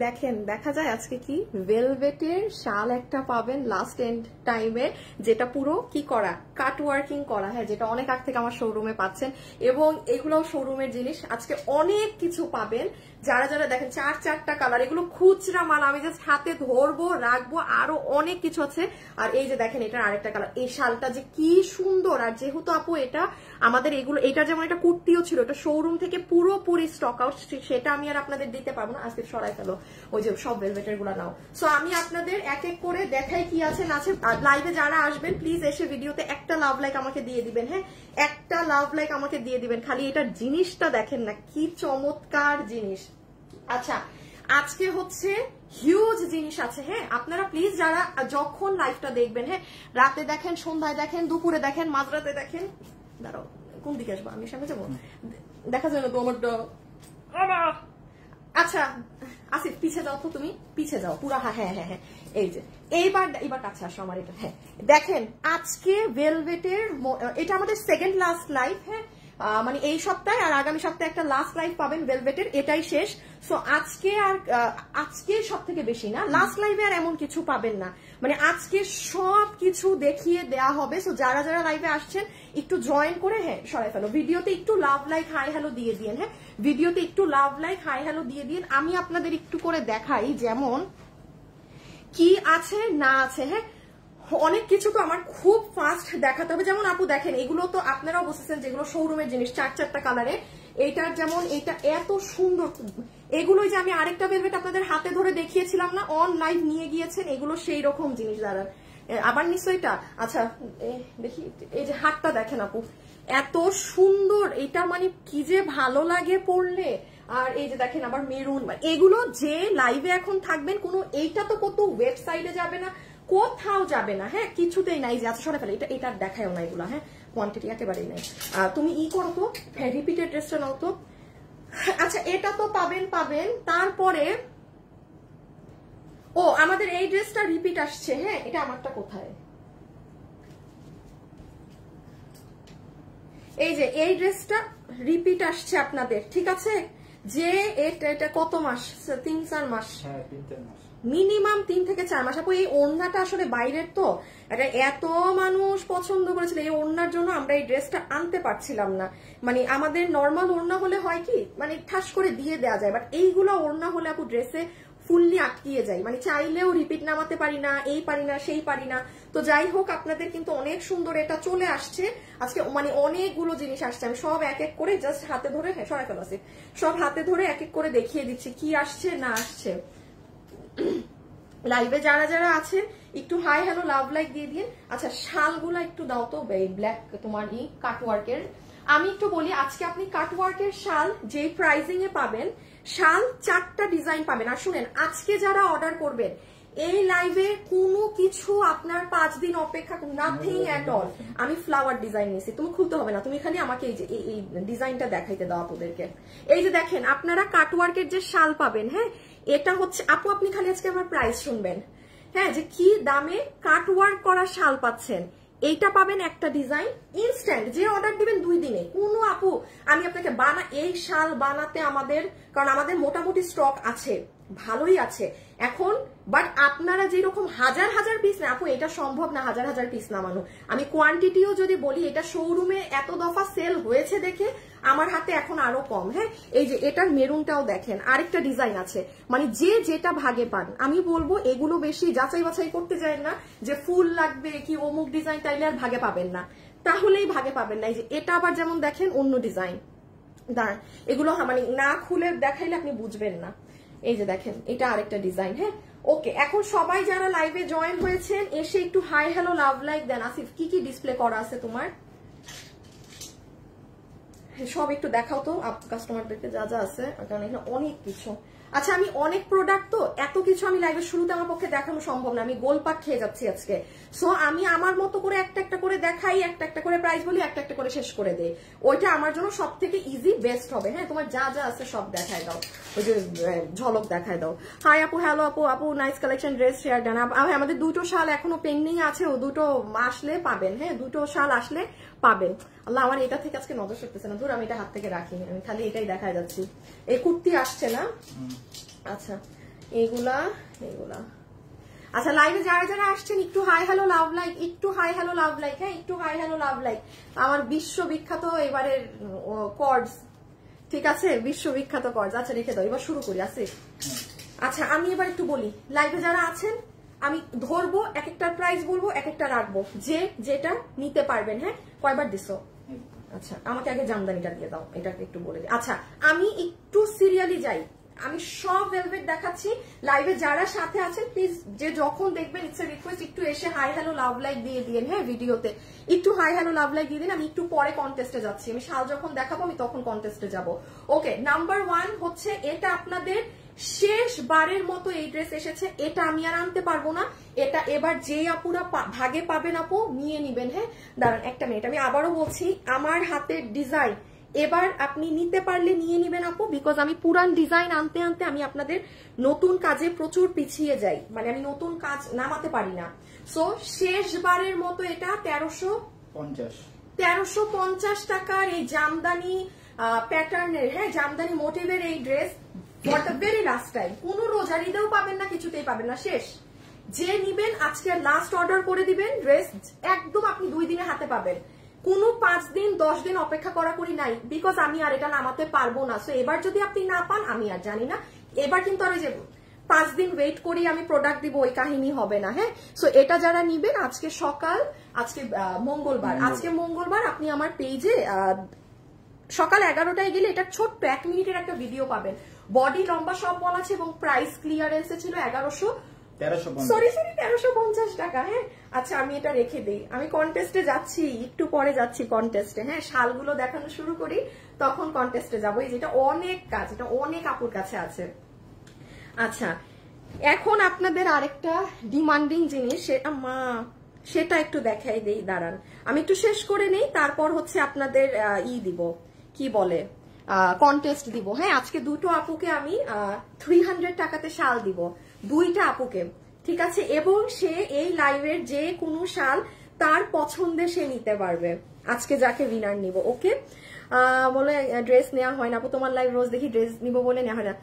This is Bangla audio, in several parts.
দেখেন দেখা যায় আজকে কি ভেলভেটের শাল একটা পাবেন লাস্ট এন্ড টাইমে, যেটা পুরো কি করা কাট ওয়ার্কিং করা, হ্যাঁ, যেটা অনেক আগ থেকে আমার শোরুমে পাচ্ছেন এবং এগুলোও শোরুমের জিনিস। আজকে অনেক কিছু পাবেন, যারা যারা দেখেন চারটা কালার, এগুলো খুচরা মাল, আমি জাস্ট হাতে ধরবো রাখবো, আরো অনেক কিছু আছে। আর এই যে দেখেন এটার আরেকটা কালার, এই শালটা যে কি সুন্দর। আর যেহেতু আপু এটা আমাদের এগুলো, এটা যেমন এটা কুর্তিও ছিল, এটা শোরুম থেকে পুরোপুরি স্টক আউট, সেটা আমি আর আপনাদের দিতে পারবো না, আজকে সরাই ফেলো ওই যে সব ভেলভেটের গুলা নাও। সো আমি আপনাদের এক এক করে দেখাই কি আছে না আছে। লাইভে যারা আসবেন প্লিজ এসে ভিডিওতে একটা লাভ লাইক আমাকে দিয়ে দিবেন, হ্যাঁ, একটা লাভ লাইক আমাকে দিয়ে দিবেন। খালি এটার জিনিসটা দেখেন না কি চমৎকার জিনিস। আচ্ছা আজকে হচ্ছে হিউজ জিনিস আছে, হ্যাঁ, আপনারা প্লিজ যারা যখন লাইভটা দেখবেন, হ্যাঁ, রাতে দেখেন, সন্ধ্যায় দেখেন, দুপুরে দেখেন, মাঝরাতে দেখেন, দাঁড়াও কোন দিকে আসবো আমি, সামনে যাবো, দেখা যায় না তো আমার। আচ্ছা আসিফ পিছে যাও তো, তুমি পিছে যাও পুরা, হ্যাঁ হ্যাঁ হ্যাঁ, এই যে এইবার কাছে আসো আমার এটা, হ্যাঁ দেখেন আজকে ভেলভেটের, এটা আমাদের সেকেন্ড লাস্ট লাইভ, হ্যাঁ, মানে এই সপ্তাহে আর আগামী সপ্তাহে একটা লাস্ট লাইভ পাবেন ভেলভেটের, এটাই শেষ। সো আজকে আর আজকে সব থেকে বেশি না, লাস্ট লাইভে আর এমন কিছু পাবেন না, মানে আজকে সব কিছু দেখিয়ে দেয়া হবে। সো যারা যারা লাইভে আসছেন একটু জয়েন করে, হ্যাঁ সরাই ফেলো, ভিডিওতে একটু লাভ লাইক হাই হ্যালো দিয়ে দিন, হ্যাঁ ভিডিওতে একটু লাভ লাইক হাই হ্যালো দিয়ে দিন। আমি আপনাদের একটু করে দেখাই যেমন কি আছে না আছে, হ্যাঁ অনেক কিছু তো আমার খুব ফাস্ট দেখাতে হবে। যেমন আপু দেখেন এগুলো তো আপনারাও বুঝতেছেন যেগুলো শোরুমের জিনিস, চারটা কালারে, এইটার যেমন এটা এত সুন্দর, এগুলোই যে আমি আরেকটা ভেলভেট আপনাদের হাতে ধরে দেখিয়েছিলাম না, অন লাইভ নিয়ে গিয়েছেন, এগুলো সেই রকম জিনিস দাঁড়ান আবার নিশ্চয়ইটা। আচ্ছা দেখি এই যে হাতটা দেখেন আপু এত সুন্দর, এটা মানে কি যে ভালো লাগে পড়লে। আর এই যে দেখেন আবার মেরুন, এগুলো যে লাইভে এখন থাকবেন কোনো, এইটা তো কত ওয়েবসাইটে যাবে না, কোথাও যাবে না, হ্যাঁ কিছুতেই নাই যে আচ্ছা সরে ফেলে, এটা দেখায়ও না এগুলো, হ্যাঁ কোয়ান্টিটি একেবারেই নাই। তুমি ই করো তো, হ্যাঁ রিপিটেড ড্রেসটা নাও তো। আচ্ছা এটা তো পাবেন, তারপরে ও আমাদের এই ড্রেসটা রিপিট আসছে, হ্যাঁ এটা আমারটা কোথায়, এই যে এই ড্রেসটা রিপিট আসছে আপনাদের, ঠিক আছে, যে এটা কত মাস, 3-4 মাস, মিনিমাম 3 থেকে 4 মাস। আপু এই ওড়নাটা আসলে বাইরের তো, এটা এত মানুষ পছন্দ করেছিল, এই ওড়নার জন্য আমরা এই ড্রেসটা আনতে পারছিলাম না। মানে আমাদের নর্মাল ওড়না হলে হয় কি মানে ঠাস করে দিয়ে দেওয়া যায়, বাট এইগুলো ওড়না হলে আপু ড্রেসে ফুললি আটকিয়ে যায়, মানে চাইলেও রিপিট নামাতে পারি না, এই পারি না সেই পারি না। তো যাই হোক আপনাদের কিন্তু অনেক সুন্দর এটা চলে আসছে আজকে, মানে অনেকগুলো জিনিস আসছে, আমি সব এক এক করে জাস্ট হাতে ধরে, হ্যাঁ সরাই ফেলা আছে, সব হাতে ধরে এক এক করে দেখিয়ে দিচ্ছি কি আসছে না আসছে। লাইভে যারা যারা আছেন একটু হাই হ্যালো লাভ লাইক দিয়ে দিন। আচ্ছা শালগুলো একটু দাও তো, ব্ল্যাক তোমার ই কাটওয়ার্কের, আমি একটু বলি আজকে আপনি কাটওয়ার্কের শাল যে প্রাইজিং এ পাবেন, শাল 4টা ডিজাইন পাবেন। আর শুনেন আজকে যারা অর্ডার করবেন এই লাইভে কোনো কিছু আপনার 5 দিন অপেক্ষা, নাথিং এট অল। আমি ফ্লাওয়ার ডিজাইন নিছি, তুমি খুলতে হবে না, তুমি খালি আমাকে এই যে এই ডিজাইনটা দেখাইতে দাও আপনাদেরকে। এই যে দেখেন আপনারা কাটওয়ার্কের যে শাল পাবেন, হ্যাঁ এটা হচ্ছে আপু, আপনি খালি আজকে আমার প্রাইস শুনবেন, হ্যাঁ যে কি দামে কাটওয়ার্ক করা শাল পাচ্ছেন। এইটা পাবেন একটা ডিজাইন ইনস্ট্যান্ট, যে অর্ডার দিবেন 2 দিনে। কোনো আপু আমি আপনাকে এই শাল বানাতে আমাদের, কারণ আমাদের মোটামুটি স্টক আছে, ভালোই আছে এখন, বাট আপনারা যেরকম হাজার হাজার পিস না আপু, এটা সম্ভব না হাজার হাজার পিস নামানো। আমি কোয়ান্টিটিও যদি বলি, এটা শোরুমে এত দফা সেল হয়েছে দেখে আমার হাতে এখন আরো কম, হ্যাঁ এই যে এটার মেরুনটাও দেখেন, আরেকটা ডিজাইন আছে, মানে যে যেটা ভাগে পান। আমি বলবো এগুলো বেশি যাচাই বাছাই করতে যায় না যে ফুল লাগবে কি অমুক ডিজাইন, তাইলে আর ভাগে পাবেন না, তাহলেই ভাগে পাবেন না। এই যে এটা আবার যেমন দেখেন অন্য ডিজাইন, দাঁড়ান এগুলো মানে না খুলে দেখাইলে আপনি বুঝবেন না। এই যে দেখেন এটা আরেকটা ডিজাইন, হ্যাঁ ওকে। এখন সবাই যারা লাইভে জয়েন হয়েছেন এসে একটু হাই হ্যালো লাভ লাইক দেন। আসিফ কি কি ডিসপ্লে করা আছে তোমার, সব একটু দেখাও তো কাস্টমারদেরকে যা যা আছে, কারণ এখানে অনেক কিছু। আচ্ছা আমি অনেক প্রোডাক্ট তো, এত কিছু আমি লাইভের শুরুতে আমার পক্ষে দেখানো সম্ভব না, আমি গোলপাট খেয়ে যাচ্ছি আজকে। সো আমি আমার মতো করে একটা একটা করে দেখাই, একটা একটা করে প্রাইস বলি, একটা একটা করে শেষ করে দেই, ওইটা আমার জন্য সব থেকে ইজি বেস্ট হবে। হ্যাঁ তোমার যা যা আছে সব দেখায় দাও, ওই যে ঝলক দেখায় দাও। হাই আপু, হ্যালো আপু, আপু nice collection dress share done. আমাদের 2টো শাল এখনো পেন্ডিং আছে, ও 2টো আসলে পাবেন, হ্যাঁ 2টো শাল আসলে পাবেন। আল্লাহ আমার এটা থেকে আজকে নজর সরতেছে না, ধর আমি এটা হাত থেকে রাখি, আমি খালি এটাই দেখা যাচ্ছি। এই কুর্তি আসছে না, আচ্ছা এগুলা এগুলা আচ্ছা, লাইভে যারা যারা আসছেন একটু হাই হ্যালো লাভ লাইক, একটু হাই হ্যালো লাভ লাইক, হ্যাঁ একটু হাই হ্যালো লাভ লাইক। আমার বিশ্ববিখ্যাত এবারের কর্ডস, ঠিক আছে, বিশ্ববিখ্যাত কর্ডস। আচ্ছা রেখে দাও, এবার শুরু করি। আছে আচ্ছা, আমি এবার একটু বলি, লাইভে যারা আছেন আমি ধরবো, এক একটার প্রাইস বলবো, এক একটা রাখবো, যে যেটা নিতে পারবেন। হ্যাঁ, কয়বার দিছো? আচ্ছা, আমাকে আগে জামদানিটা দিয়ে দাও, এটাকে একটু বলে দিই। আচ্ছা, আমি একটু সিরিয়ালি যাই, আমি সব ভেলভেট দেখাচ্ছি। লাইভে যারা সাথে আছেন প্লিজ, যে যখন দেখবেন ইটস এ রিকোয়েস্ট, একটু এসে হাই হ্যালো লাভ লাইক দিয়ে দিন। হ্যাঁ, ভিডিওতে একটু হাই হ্যালো লাভ লাইক দিয়ে দিন। আমি একটু পরে কন্টেস্টে যাচ্ছি, আমি শাল যখন দেখাবো আমি তখন কন্টেস্টে যাব। ওকে, নাম্বার 1 হচ্ছে, এটা আপনাদের শেষবারের মতো এই ড্রেস এসেছে, এটা আমি আর আনতে পারবো না। এটা এবার যে আপুরা ভাগে পাবেন আপু নিয়ে নিবেন। হ্যাঁ, দাঁড়ান একটা মিনিট, আমি আবারও বলছি, আমার হাতের ডিজাইন এবার আপনি নিতে পারলে নিয়ে নিবেন আপু, বিকজ আমি পুরান ডিজাইন আনতে আনতে আমি আপনাদের নতুন কাজে প্রচুর পিছিয়ে যাই, মানে আমি নতুন কাজ নামাতে পারি না। সো শেষবারের মতো এটা 1350 টাকার এই জামদানি প্যাটার্নের, হ্যাঁ জামদানি মোটিভের এই dress for the very last time. কোনো রোজার ঈদেও পাবেন না, কিছুতেই পাবেন না, শেষ। যে নিবেন আজকে লাস্ট অর্ডার করে দিবেন, ড্রেস একদম আপনি 2 দিনে হাতে পাবেন। কোনো 5 দিন 10 দিন অপেক্ষা করা করি নাই, বিকজ আমি আর এটা নামাতে পারবো না। সো এবার যদি আপনি না পান, আমি আর জানি না, এবার কিন্তু আর ওই যে 5 দিন ওয়েট করি আমি প্রোডাক্ট দিব, ওই কাহিনী হবে না। হ্যাঁ, সো এটা যারা নিবেন আজকে সকাল, আজকে মঙ্গলবার, আজকে মঙ্গলবার, আপনি আমার পেজে সকাল 11টায় গেলে এটা ছোট্ট 1 মিনিটের একটা ভিডিও পাবেন। বডি লম্বা সব বলা আছে এবং প্রাইস ক্লিয়ারেন্সে ছিল 1350 টাকা। হ্যাঁ, আচ্ছা আমি এটা রেখে দিই, আমি কন্টেস্টে যাচ্ছি, একটু পরে যাচ্ছি কন্টেস্টে। হ্যাঁ, শালগুলো দেখানো শুরু করি, তখন কন্টেস্টে যাবো। এই যেটা অনেক কাজ, এটা অনেক আপুর কাছে আছে। আচ্ছা, এখন আপনাদের আরেকটা ডিমান্ডিং জিনিস, সেটা একটু দেখাই দেই, দাঁড়ান আমি একটু শেষ করে নেই, তারপর হচ্ছে আপনাদের দিব, কি বলে, কন্টেস্ট দিব। হ্যাঁ, আজকে দুটো আপুকে আমি 300 টাকাতে শাল দিব, 2টা আপুকে, ঠিক আছে, এবং সে এই লাইভের যে কোনো শাল তার পছন্দে সে নিতে পারবে, আজকে যাকে উইনার নিব। ওকে, বলে ড্রেস নেওয়া হয় না আপু, তোমার লাইভ রোজ দেখি ড্রেস নিব বলে নেওয়া হয় না।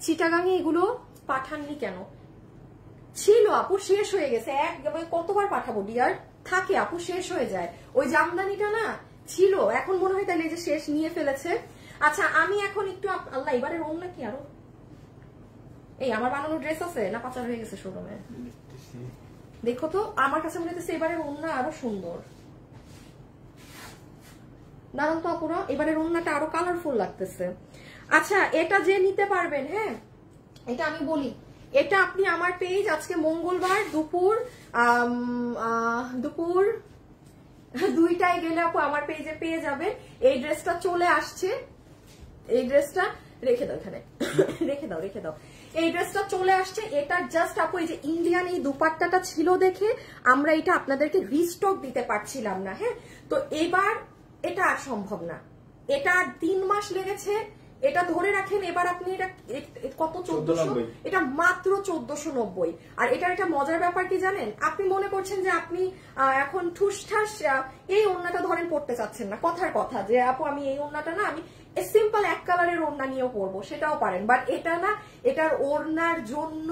চিটাগাঙে এগুলো পাঠাননি কেন? ছিল আপু, শেষ হয়ে গেছে, কতবার পাঠাবো ডিয়ার, থাকে আপু, শেষ হয়ে যায়। ওই জামদানিটা না ছিল, এখন মনে হয় তাহলে যে শেষ নিয়ে ফেলেছে। আচ্ছা, আমি এখন একটু, আল্লাহ এবারে ওড়না কি আরো, এই আমার বানানো ড্রেস আছে না পাচার হয়ে গেছে শোরুমে, দেখো তো, আমার কাছে মনে হচ্ছে এবারে ওড়না আরো সুন্দর। দাঁড়ান তো আপুরা, এবারে ওড়নাটা আরো কালারফুল লাগতেছে। আচ্ছা, এটা যে নিতে পারবেন, হ্যাঁ এটা আমি বলি, এটা আপনি আমার পেজ আজকে মঙ্গলবার দুপুর 2টায় গেলে আপু আমার পেজে পেয়ে যাবে। এই ড্রেসটা চলে আসছে, এই ড্রেসটা রেখে দাও এখানে, রেখে দাও, এই ড্রেসটা চলে আসছে। এটা জাস্ট আপু এই যে ইন্ডিয়ান এই দুপাট্টাটা ছিল দেখে আমরা এটা আপনাদেরকে রিস্টক দিতে পারছিলাম না। হ্যাঁ, তো এবার এটা আর সম্ভব না, এটা 3 মাস লেগেছে, এটা ধরে রাখেন। এবার আপনি এটা কত, 1490, এটা মাত্র 1490। আর এটার একটা মজার ব্যাপার কি জানেন, আপনি মনে করছেন যে আপনি এখন ঠুসঠাস এই ওড়নাটা ধরেন পড়তে চাচ্ছেন না, কথার কথা যে আপু আমি এই ওড়নাটা না, আমি সিম্পল 1 কালারের ওড়না নিয়েও পরবো, সেটাও পারেন। বাট এটা না, এটার ওড়নার জন্য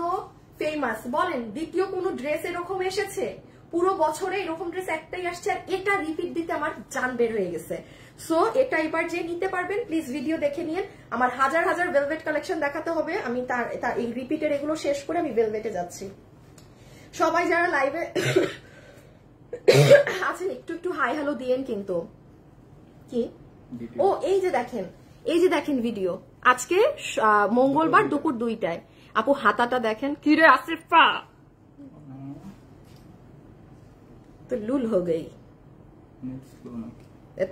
ফেমাস। বলেন দ্বিতীয় কোনো ড্রেস এরকম এসেছে? পুরো বছরে এরকম ড্রেস একটাই আসছে, আর এটা রিপিট দিতে আমার জান বের হয়ে গেছে। সো এটা এবার যে নিতে পারবেন প্লিজ ভিডিও দেখে নিন, আমার হাজার হাজার ভেলভেট কালেকশন দেখাতে হবে, আমি তার এই রিপিটের এগুলো শেষ করে আমি ভেলভেটে যাচ্ছি। সবাই যারা লাইভে আছেন একটু একটু হাই হ্যালো দিয়েন কিন্তু। কি ও, এই যে দেখেন ভিডিও, আজকে মঙ্গলবার দুপুর 2টায়। আপু হাতাটা দেখেন, কিরে আসিফা তো লুল হো গই,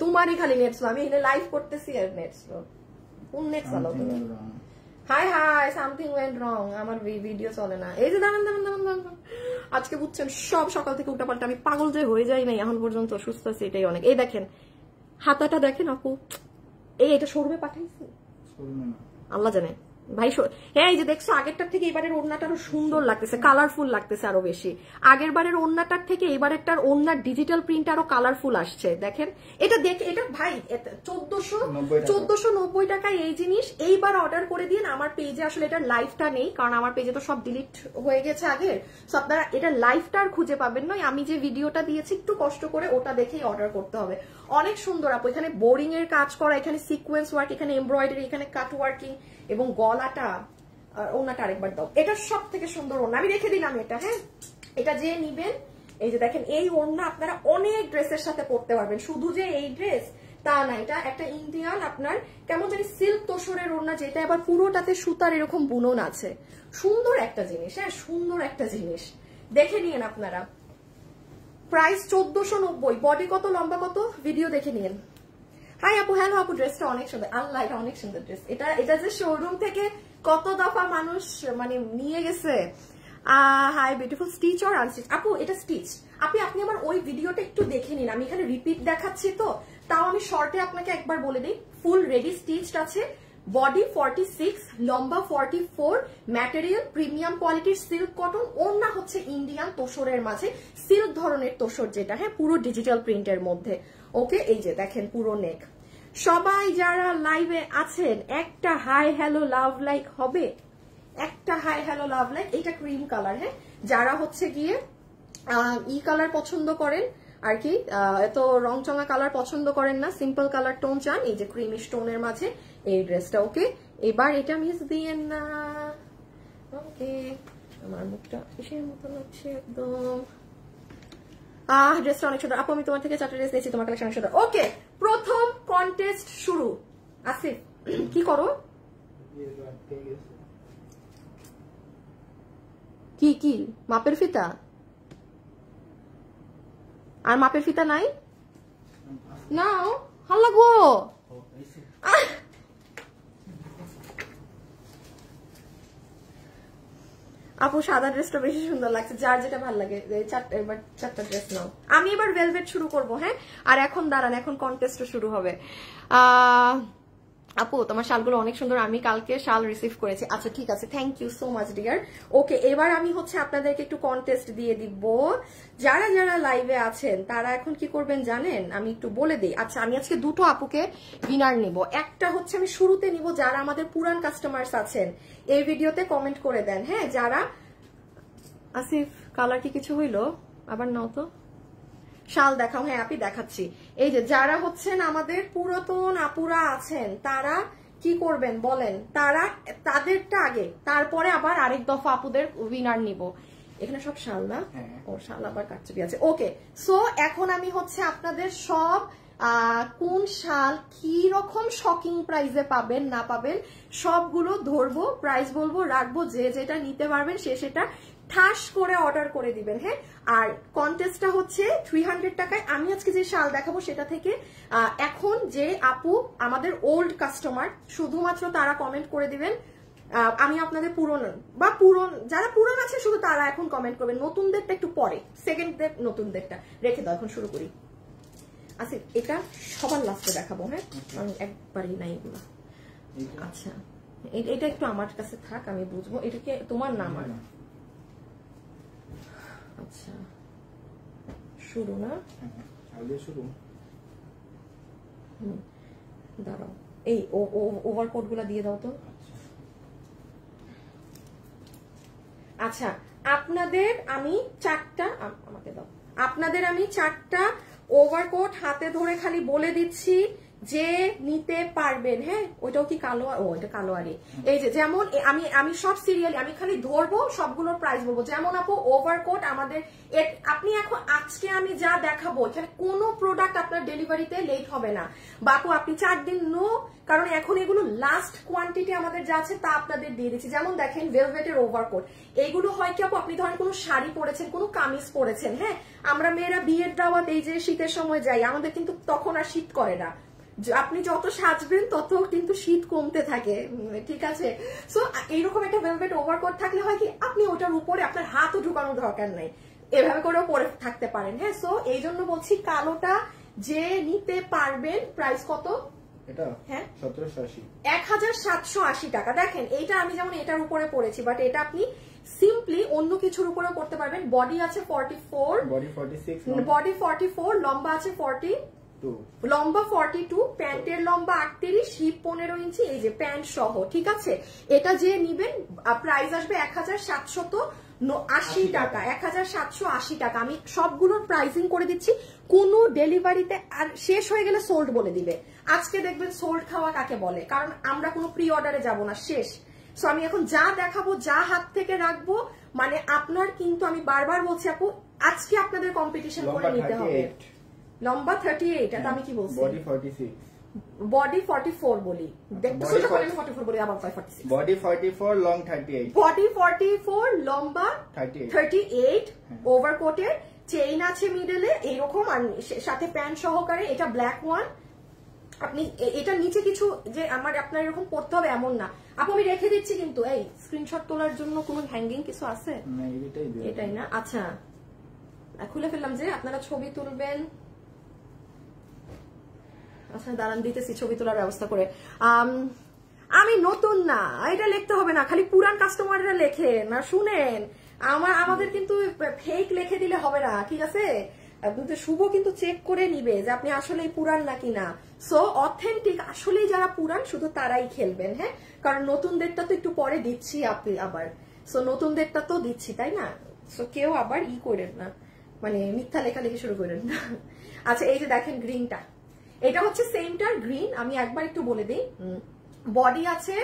তোমারই খালি নেট স্লো, আমি এখানে লাইভ করতেছি আর নেট স্লো। কোন নেট চালাও তুমি? হাই সামথিং ওয়েন্ট রং, আমার ভিডিও চলে না। এই যে দাঁড়ান, আজকে বুঝছেন সব সকাল থেকে উল্টাপাল্টা, আমি পাগল যে হয়ে যাই নাই এখন পর্যন্ত, সুস্থ আছি এটাই অনেক। এই দেখেন হাতাটা দেখেন আপু, এটা শোরুমে পাঠাইছি আল্লাহ জানে, ভাই হ্যাঁ, এই যে দেখছো আগেরটার থেকে এবারের ওড়নাটা আরো সুন্দর লাগতেছে, কালারফুল লাগতেছে আরো বেশি। আগের বারের ওড়নাটার থেকে এবারেরটার ওড়নার ডিজিটাল প্রিন্ট আরো কালারফুল আসছে। দেখেন এটা দেখে, এটা ভাই 1490 টাকায় এই জিনিস এইবার অর্ডার করে দিন। আমার পেজে আসলে এটার লাইভটা নেই, কারণ আমার পেজে তো সব ডিলিট হয়ে গেছে আগের, সো আপনারা এটা লাইভটা আর খুঁজে পাবেন নয়। আমি যে ভিডিওটা দিয়েছি একটু কষ্ট করে ওটা দেখেই অর্ডার করতে হবে। অনেক সুন্দর আপু, এখানে বোরিং এর কাজ করা, এখানে সিকোয়েন্স ওয়ার্ক, এখানে এমব্রয়ডারি, এখানে কাট ওয়ার্কিং এবং গলাটা ওনাটা আরেকবার দাও। এটা সব থেকে সুন্দর ওড়না, আমি রেখে দিলাম এটা। হ্যাঁ, এটা যে নিবেন, এই যে দেখেন এই ওড়না আপনারা অনেক ড্রেসের সাথে পরতে পারবেন, শুধু যে এই ড্রেস তা না। এটা একটা ইন্ডিয়ান আপনার কেমন জানি সিল্ক তোষরের ওড়না, যেটা আবার পুরোটাতে সুতার এরকম বুনন আছে। সুন্দর একটা জিনিস, হ্যাঁ সুন্দর একটা জিনিস, দেখে নিন আপনারা। প্রাইস 1490, বডি কত লম্বা কত ভিডিও দেখে নিন। হাই আপু, হ্যালো আপু, ড্রেসটা অনেক সুন্দর। আল্লাহ, এটা অনেক সুন্দর ড্রেস। এটা যে শোরুম থেকে কত দফা মানুষ মানে নিয়ে গেছে। Hi beautiful, stitch or unstitch? আপু এটা স্টিচ। আপনি আমার ওই ভিডিওটা একটু দেখে নিন, আমি এখানে রিপিট দেখাচ্ছি তো, তাও আমি শর্টে আপনাকে একবার বলে দিই। ফুল রেডি স্টিচড আছে, বডি 46, লম্বা 44, ম্যাটেরিয়াল প্রিমিয়াম কোয়ালিটির সিল্ক কটন, ওড়না হচ্ছে ইন্ডিয়ান তোষরের মাঝে সিল্ক ধরনের তোষর, যেটা হ্যাঁ পুরো ডিজিটাল প্রিন্টের মধ্যে। ওকে, এই যে দেখেন পুরো নেক। সবাই যারা লাইভে আছেন একটা হাই হ্যালো লাভ লাইক হবে, একটা হাই হ্যালো লাভ লাইক। এটা ক্রিম কালার, হ্যাঁ যারা হচ্ছে গিয়ে ই কালার পছন্দ করেন আর কি, এত রংচঙা কালার পছন্দ করেন না, সিম্পল কালার টোন চান, এই যে ক্রিমিশ টোনের মাঝে এই ড্রেসটা। ওকে, এবার এটা মিস দিয়েন না। ওকে, আমার মুখটা কিসের মতো লাগছে একদম। ড্রেসটা অনেক সুন্দর আপু, আমি তোমার থেকে 4টা ড্রেস নিয়েছি, তোমার কালেকশন অনেক সুন্দর। ওকে, প্রথম কন্টেস্ট শুরু। আসিফ কি করো, কি কি মাপের ফিতা? আর মাপের ফিতা নাই? নাও, হাল্লা গো। আপু সাদা ড্রেসটা বেশি সুন্দর লাগছে, যার যেটা ভালো লাগে। এবার 4টা ড্রেস নাও। আমি এবার ভেলভেট শুরু করব। হ্যাঁ, আর এখন দাঁড়ান, এখন কন্টেস্ট শুরু হবে। আপু তোমার শালগুলো অনেক সুন্দর, আমি কালকে শাল রিসিভ করেছি। আচ্ছা ঠিক আছে, thank you so much dear. Okay, এবার আমি হচ্ছে আপনাদেরকে একটু কন্টেস্ট দিয়ে দিব। যারা যারা লাইভে আছেন তারা এখন কি করবেন জানেন, আমি একটু বলে দিই। আচ্ছা, আমি আজকে দুটো আপুকে উইনার নিব। একটা হচ্ছে আমি শুরুতে নিব যারা আমাদের পুরান কাস্টমার্স আছেন, এই ভিডিওতে কমেন্ট করে দেন। হ্যাঁ, যারা আসিফ কালার কি কিছু হইলো, আবার নাও তো শাল দেখাও। হ্যাঁ আপনি দেখাচ্ছি। এই যে যারা হচ্ছেন আমাদের পুরাতন আপুরা আছেন, তারা কি করবেন বলেন, তারা তাদেরটা আগে, তারপরে আবার আরেক দফা আপুদের উইনার নিব। এখানে সব শাল না, ও শাল আবার কাটছবি আছে। ওকে, সো এখন আমি হচ্ছে আপনাদের সব কোন শাল কি রকম শকিং প্রাইসে পাবেন না পাবেন সবগুলো ধরবো, প্রাইস বলবো, রাখবো। যে যেটা নিতে পারবেন সে সেটা ঠাস করে অর্ডার করে দিবেন। হ্যাঁ, আর কন্টেস্টটা হচ্ছে 300 টাকায়। আমি আজকে যে শাল দেখাবো সেটা থেকে এখন যে আপু আমাদের ওল্ড কাস্টমার, শুধুমাত্র তারা কমেন্ট করে দিবেন। আমি আপনাদের পুরন যারা পুরন আছে শুধু তারা এখন কমেন্ট করবেন, নতুনদেরটা একটু পরে, সেকেন্ডদের নতুনদেরটা রেখে দাও। এখন শুরু করি। আচ্ছা, এটা সবার লাস্টে দেখাবো। হ্যাঁ, আমি একবারই নাই এগুলো। আচ্ছা, এটা একটু আমার কাছে থাক, আমি বুঝবো। এটা কি তোমার নাম? আর আচ্ছা, শুরু না, দাঁড়াও, এই ওভারকোট গুলা দিয়ে দাও তো। আচ্ছা, আপনাদের আমি 4টা, আমাকে দাও। আপনাদের আমি 4টা ওভারকোট হাতে ধরে খালি বলে দিচ্ছি যে নিতে পারবেন। হ্যাঁ, ওইটাও কি কালো? ও এটা কালো। আরে এই যে যেমন আমি সব সিরিয়ালি আমি খালি ধরবো, সবগুলোর প্রাইস বলবো। যেমন আপু ওভারকোট আমাদের, আপনি এখন আজকে আমি যা দেখাবো এখানে কোনো প্রোডাক্ট আপনার ডেলিভারিতে লেট হবে না। বাপু আপনি 4 দিন নো, কারণ এখন এগুলো লাস্ট কোয়ান্টিটি আমাদের যা আছে তা আপনাদের দিয়ে দিচ্ছি। যেমন দেখেন ভেলভেটের ওভারকোট, এগুলো হয় কি আপু, আপনি ধরেন কোনো শাড়ি পরেছেন, কোনো কামিজ পরেছেন। হ্যাঁ, আমরা মেয়েরা বিয়ের দাওয়াত এই যে শীতের সময় যাই, আমাদের কিন্তু তখন আর শীত করে না। আপনি যত সাজবেন তত কিন্তু শীত কমতে থাকে, ঠিক আছে? সো এইরকম একটা ভেলভেট ওভারকোট থাকলে হয় কি, আপনি ওটার উপরে আপনার হাতও ঢুকানোর দরকার নাই, এভাবে করেও পরে থাকতে পারেন। হ্যাঁ, সো এই জন্য বলছি কালোটা যে নিতে পারবেন। প্রাইস কত? এটা হ্যাঁ 1780 1780 টাকা। দেখেন এইটা আমি যেমন এটার উপরে পড়েছি, বাট এটা আপনি সিম্পলি অন্য কিছুর উপরে করতে পারবেন। বডি আছে 44, বডি 46, বডি 44, লম্বা আছে 42, লম্বা 42, প্যান্টের লম্বা 38, হিপ 15 ইঞ্চি, এই যে প্যান্ট সহ, ঠিক আছে। এটা যে নিবেন প্রাইস আসবে 1780 টাকা, 1780 টাকা। আমি সবগুলোর প্রাইসিং করে দিচ্ছি, কোন ডেলিভারিতে আর শেষ হয়ে গেলে সোল্ড বলে দিবে। আজকে দেখবেন সোল্ড খাওয়া কাকে বলে, কারণ আমরা কোনো প্রি অর্ডারে যাব না, শেষ। সো আমি এখন যা দেখাবো, যা হাত থেকে রাখবো, মানে আপনার কিন্তু আমি বারবার বলছি আপু, আজকে আপনাদের কম্পিটিশন করে নিতে হবে। লম্বা 38, এটা আমি কি বলছি, বডি 46, বডি 44 বলি, দেখতেছো যখন আমি 44 বলি আবার 46, বডি 44, লং 38, বডি 44, লম্বা 38, ওভারকোটের চেইন আছে মিডলে এইরকম, আর সাথে প্যান্ট সহকারে, এটা ব্ল্যাক ওয়ান। আপনি এটা নিচে কিছু যে আপনার এরকম পড়তে হবে এমন না আপু, আমি রেখে দিচ্ছি কিন্তু। এই স্ক্রিনশট তোলার জন্য কোনো হ্যাঙ্গিং কিছু আছে? এটাই না, আচ্ছা খুলে ফেললাম যে আপনারা ছবি তুলবেন। আচ্ছা দাঁড়ান, দিতেছি ছবি তোলার ব্যবস্থা করে। আমি নতুন না, এটা লিখতে হবে না, খালি পুরান কাস্টমাররা লেখেন না, শুনেন আমাদের কিন্তু ফেক লিখে দিলে হবে না, ঠিক আছে। শুভ কিন্তু চেক করে নিবে যে আপনি আসলেই পুরান নাকি না। সো অথেন্টিক আসলেই যারা পুরান শুধু তারাই খেলবেন, হ্যাঁ, কারণ নতুনদেরটা তো একটু পরে দিচ্ছি আপনি আবার। সো নতুনদেরটা তো দিচ্ছি, তাই না। সো কেউ আবার করেন না, মানে মিথ্যা লেখালেখি শুরু করেন না। আচ্ছা এই যে দেখেন গ্রিনটা, এটা হচ্ছে সেমটার গ্রিন। আমি একবার একটু বলে দিই, বডি আছে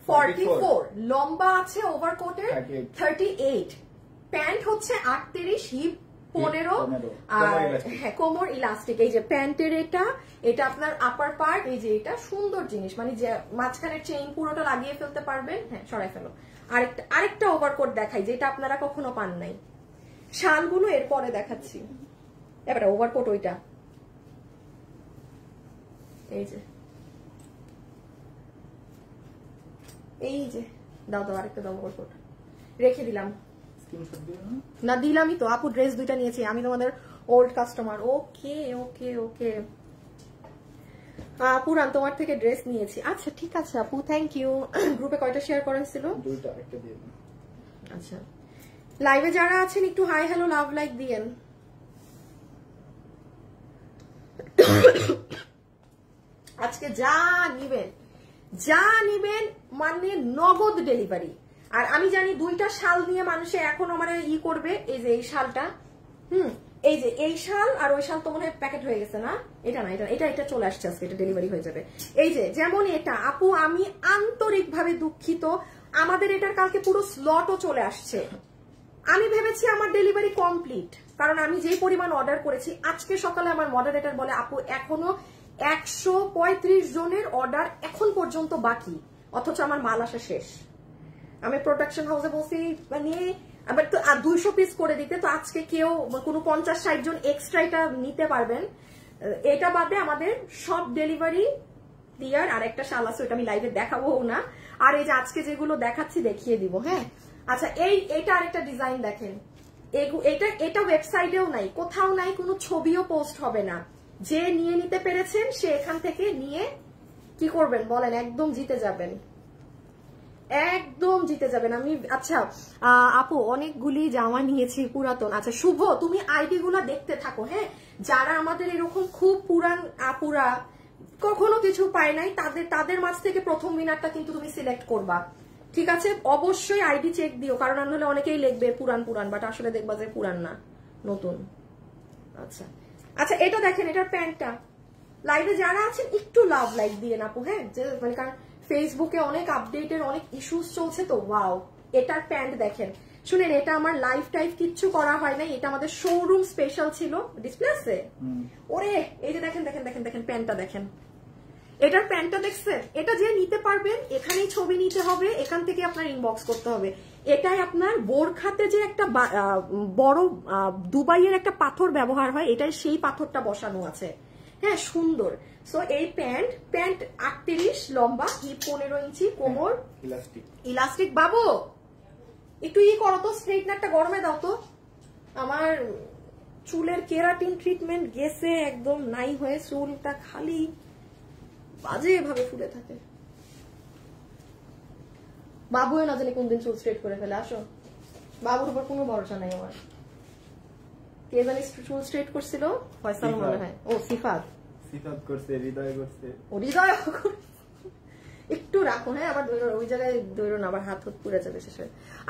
44, লম্বা আছে ওভারকোটের 38, প্যান্ট হচ্ছে 38, হিপ 15, আর হ্যাঁ কোমর ইলাস্টিক। এই যে প্যান্টের এটা আপনার আপার পার্ট, এই যে এটা সুন্দর জিনিস, মানে যে মাঝখানের চেইন পুরোটা লাগিয়ে ফেলতে পারবেন। হ্যাঁ সরাই ফেলো। আরেকটা ওভারকোট দেখাই যেটা আপনারা কখনো পান নাই, শালগুলো এরপরে দেখাচ্ছি। এবার ওভারকোট ওইটা, এই যে দাও আরেকটা দাও ওভারকোট, রেখে দিলাম না, দিলামই তো আপু, ড্রেস দুইটা নিয়েছি আমি, তোমাদের ওল্ড কাস্টমার। ওকে ওকে ওকে পুরান, তোমার থেকে ড্রেস নিয়েছি। আচ্ছা ঠিক আছে আপু, থ্যাংক ইউ। গ্রুপে কয়টা শেয়ার করা হয়েছিল? দুইটা, একটা দিয়ে দাও। আচ্ছা লাইভে যারা আছেন একটু হাই হ্যালো লাভ লাইক দিয়েন। আজকে যা নিবেন মানে নগদ ডেলিভারি। আর আমি জানি দুইটা শাল নিয়ে মানুষে এখন আমার করবে, এই যে এই শালটা, এই যে এই শাল আর ওই শাল তো মনে হয় প্যাকেট হয়ে গেছে না, এটা না, এটা চলে আসছে আজকে, এটা ডেলিভারি হয়ে যাবে। এই যে যেমন এটা আপু, আমি আন্তরিকভাবে দুঃখিত, আমাদের এটার কালকে পুরো স্লটও চলে আসছে। আমি ভেবেছি আমার ডেলিভারি কমপ্লিট, কারণ আমি যে পরিমাণ অর্ডার করেছি। আজকে সকালে আমার মডারেটর বলে আপু এখনো 135 জনের অর্ডার এখন পর্যন্ত বাকি, অথচ আমার মাল আসা শেষ। আমি প্রোডাকশন হাউসে বলছি মানে আবার তো 200 পিস করে দিতে, তো আজকে কেউ কোনো 50-60 জন এক্সট্রা এটা নিতে পারবেন। এটা বাদে আমাদের সব ডেলিভারি দিয়ার আর একটা শাল আছে, ওটা আমি লাইভে দেখাবো না। আর এই যে আজকে যেগুলো দেখাচ্ছি দেখিয়ে দিব, হ্যাঁ। আচ্ছা এটা আরেকটা ডিজাইন দেখেন, এটা ওয়েবসাইটেও নাই, কোথাও নাই, কোনো ছবিও পোস্ট হবে না। যে নিয়ে নিতে পেরেছেন সে এখান থেকে নিয়ে কি করবেন বলেন, একদম জিতে যাবেন, একদম জিতে যাবেন। আমি আচ্ছা আপু অনেকগুলি জামা নিয়েছি পুরাতন। আচ্ছা শুভ তুমি আইডি গুলা দেখতে থাকো, হ্যাঁ। যারা আমাদের এরকম খুব পুরান আপুরা কখনো কিছু পায় নাই, তাদের মাঝ থেকে প্রথম উইনারটা কিন্তু তুমি সিলেক্ট করবা, ঠিক আছে। অবশ্যই আইডি চেক দিও, কারণ নাহলে অনেকেই লিখবে পুরান বাট আসলে দেখবা যে পুরান না, নতুন। আচ্ছা আচ্ছা এটা দেখেন, এটার প্যান্টটা, লাইভে যারা আছেন একটু লাভ লাইক দিয়ে আপু, হ্যাঁ, যে মানে কারণ ফেসবুকে অনেক আপডেটের অনেক ইস্যুস চলছে তো। ওয়াও এটার প্যান্ট দেখেন, শুনেন এটা আমার লাইভ টাইপ কিচ্ছু করা হয় নাই, এটা আমাদের শোরুম স্পেশাল ছিল, ডিসপ্লে আছে। ওরে এই যে দেখেন দেখেন দেখেন দেখেন প্যান্টটা দেখেন, এটার প্যান্টটা দেখছেন। এটা যে নিতে পারবেন এখানেই ছবি নিতে হবে, এখান থেকে আপনার ইনবক্স করতে হবে। এটাই আপনার বোরখাতে যে একটা বড় দুবাইয়ের একটা পাথর ব্যবহার হয়, এটাই সেই পাথরটা বসানো আছে, হ্যাঁ সুন্দর। সো এই প্যান্ট 38 লম্বা, হিপ 15 ইঞ্চি, কোমর ইলাস্টিক। বাবু একটু করো তো, স্ট্রেটনারটা গরমে দাও তো, আমার চুলের কেরাটিন ট্রিটমেন্ট গেছে একদম নাই হয়ে, চুলটা খালি বাজে ভাবে ফুলে থাকে। বাবুও না জানি কোনদিন চুল স্ট্রেট করে ফেলে। আসো, বাবুর উপর কোনো ভরসা নাই আমার। কে জানি চুল স্ট্রেট করছিল, ফয়সাল মনে হয়। ও সিফাত করছে, হৃদয় করছে। ও হৃদয় একটু রাখো, হ্যাঁ, আবার ওই জায়গায় দৌড়ো না, আবার হাত পুড়ে যাবে শেষে।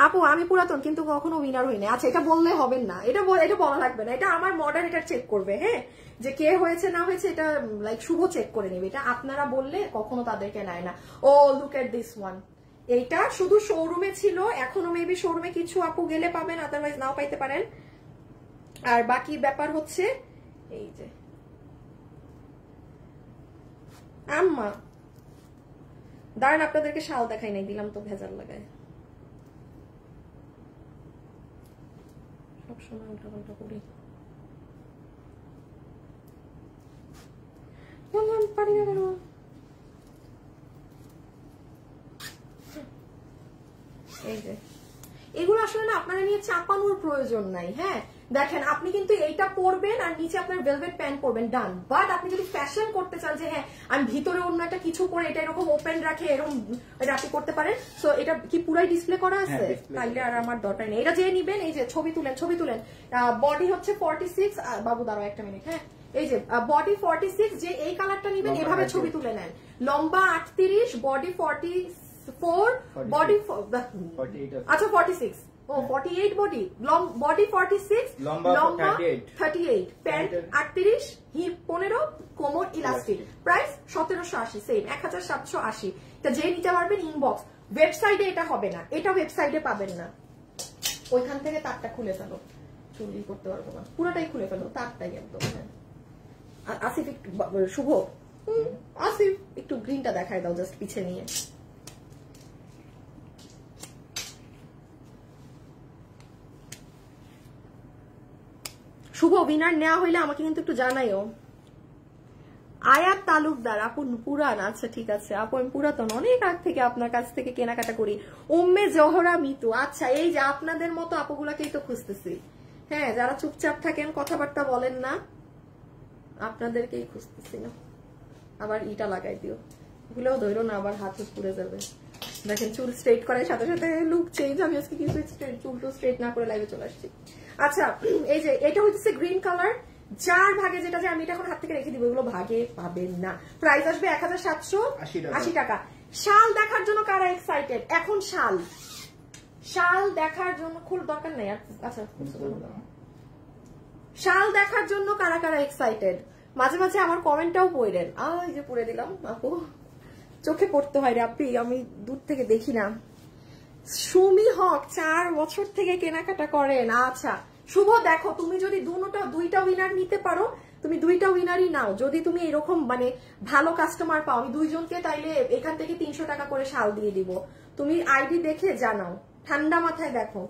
আপু আমি পুরাতন কিন্তু কখনো উইনার হইনি। আচ্ছা, এটা বললে হবে না, এটা বলা লাগবে না, এটা আমার মডারেটর চেক করবে, হ্যাঁ, যে কে হয়েছে না হয়েছে, এটা লাইক শুভ চেক করে নিবে। এটা আপনারা বললে কখনো তাদেরকে নেয় না। ও লুক এট দিস ওয়ান, এইটা শুধু শোরুমে ছিল, এখনো মেবি শোরুমে কিছু আপু গেলে পাবেন, আদারওয়াইজ নাও পাইতে পারেন। আর বাকি ব্যাপার হচ্ছে এই যে আম্মা দাঁড়ান, আপনাদেরকে শাল দেখাই নাই, দিলাম তো ভেজাল লাগায়। সবসময় উল্টা পাল্টা করি, বললাম পারি না কেন। এই যে এগুলো আসলে না আপনারা নিয়ে চাপানোর প্রয়োজন নাই। হ্যাঁ, দেখেন আপনি কিন্তু এইটা পরবেন আর নিচে আপনার ভেলভেট প্যান্ট পরবেন, ডান। বাট আপনি যদি ফ্যাশন করতে চান যে হ্যাঁ আমি ভিতরে অন্য একটা কিছু পরে এটা এরকম ওপেন রাখে, এরকম এটা আপনি করতে পারেন। সো এটা কি পুরাই ডিসপ্লে করা আছে? তাইলে আর আমার দরকার নেই। এটা যে নিবেন, এই যে ছবি তুলেন। বডি হচ্ছে 46, বাবু দাঁড়াও একটা মিনিট, হ্যাঁ, এই যে বডি 46, যে এই কালারটা নিবেন এভাবে ছবি তুলে নেন। লম্বা 38, বডি 44, বডি আচ্ছা 46, ও 48 বডি, বডি 46, লম্বা 38, প্যান্ট 38, হিপ 15, কোমর ইলাস্টিক। Price 1780, same 1780। এটা যে নিতে পারবেন ইনবক্স। ওয়েবসাইটে এটা হবে না, এটা ওয়েবসাইটে পাবেন না। ওইখান থেকে তারটা খুলে ফেলো, চুরি করতে পারবো না, পুরোটাই খুলে ফেলো, তারটাই একদম। হ্যাঁ, আসিফ শুভ, আসিফ একটু গ্রিনটা দেখায় দাও জাস্ট পিছে নিয়ে। শুভ উইনার নেওয়া হইলে আমাকে কিন্তু একটু জানাইও। আয়াত তালুকদার, আপু পুরান, আচ্ছা ঠিক আছে আপু, আমি পুরাতন, অনেক আগ থেকে আপনার কাছ থেকে কেনাকাটা করি। উম্মে জহরা মিতু, আচ্ছা এই যে আপনাদের মতো আপুগুলাকেই তো খুঁজতেছি। হ্যাঁ, যারা চুপচাপ থাকেন, কথাবার্তা বলেন না, আপনাদেরকেই খুঁজতেছি না। আবার ইটা লাগাই দিও, এগুলোও ধরো না, আবার হাত পুড়ে যাবে। দেখেন চুল স্ট্রেট করার সাথে সাথে লুক চেঞ্জ। আমি আজকে কিছু চুল টু স্ট্রেট না করে লাইভে চলে আসছি। আচ্ছা, এই যে এটা হচ্ছে গ্রিন কালার, 4 ভাগে, যেটা যে আমি এটা এখন হাত থেকে রেখে দিব, এগুলো ভাগে পাবেন না। প্রাইস আসবে 1780 টাকা। শাল দেখার জন্য কারা এক্সাইটেড? এখন শাল দেখার জন্য খুব দরকার নেই। আচ্ছা, শাল দেখার জন্য কারা কারা এক্সাইটেড? মাঝে মাঝে আমার কমেন্টটাও পড়েন। এই যে পড়ে দিলাম আপু, চোখে পড়তে হয় রে আপনি, আমি দূর থেকে দেখি না। সুমি হক 4 বছর থেকে কেনাকাটা করেন। আচ্ছা শুভ, দেখো তুমি যদি দুইটা উইনার নিতে পারো, তুমি 2টা উইনারই নাও। যদি তুমি এরকম মানে ভালো কাস্টমার পাও, আমি 2 জনকে তাইলে এখান থেকে 300 টাকা করে শাল দিয়ে দিব। তুমি আইডি দেখে জানাও, ঠান্ডা মাথায় দেখো।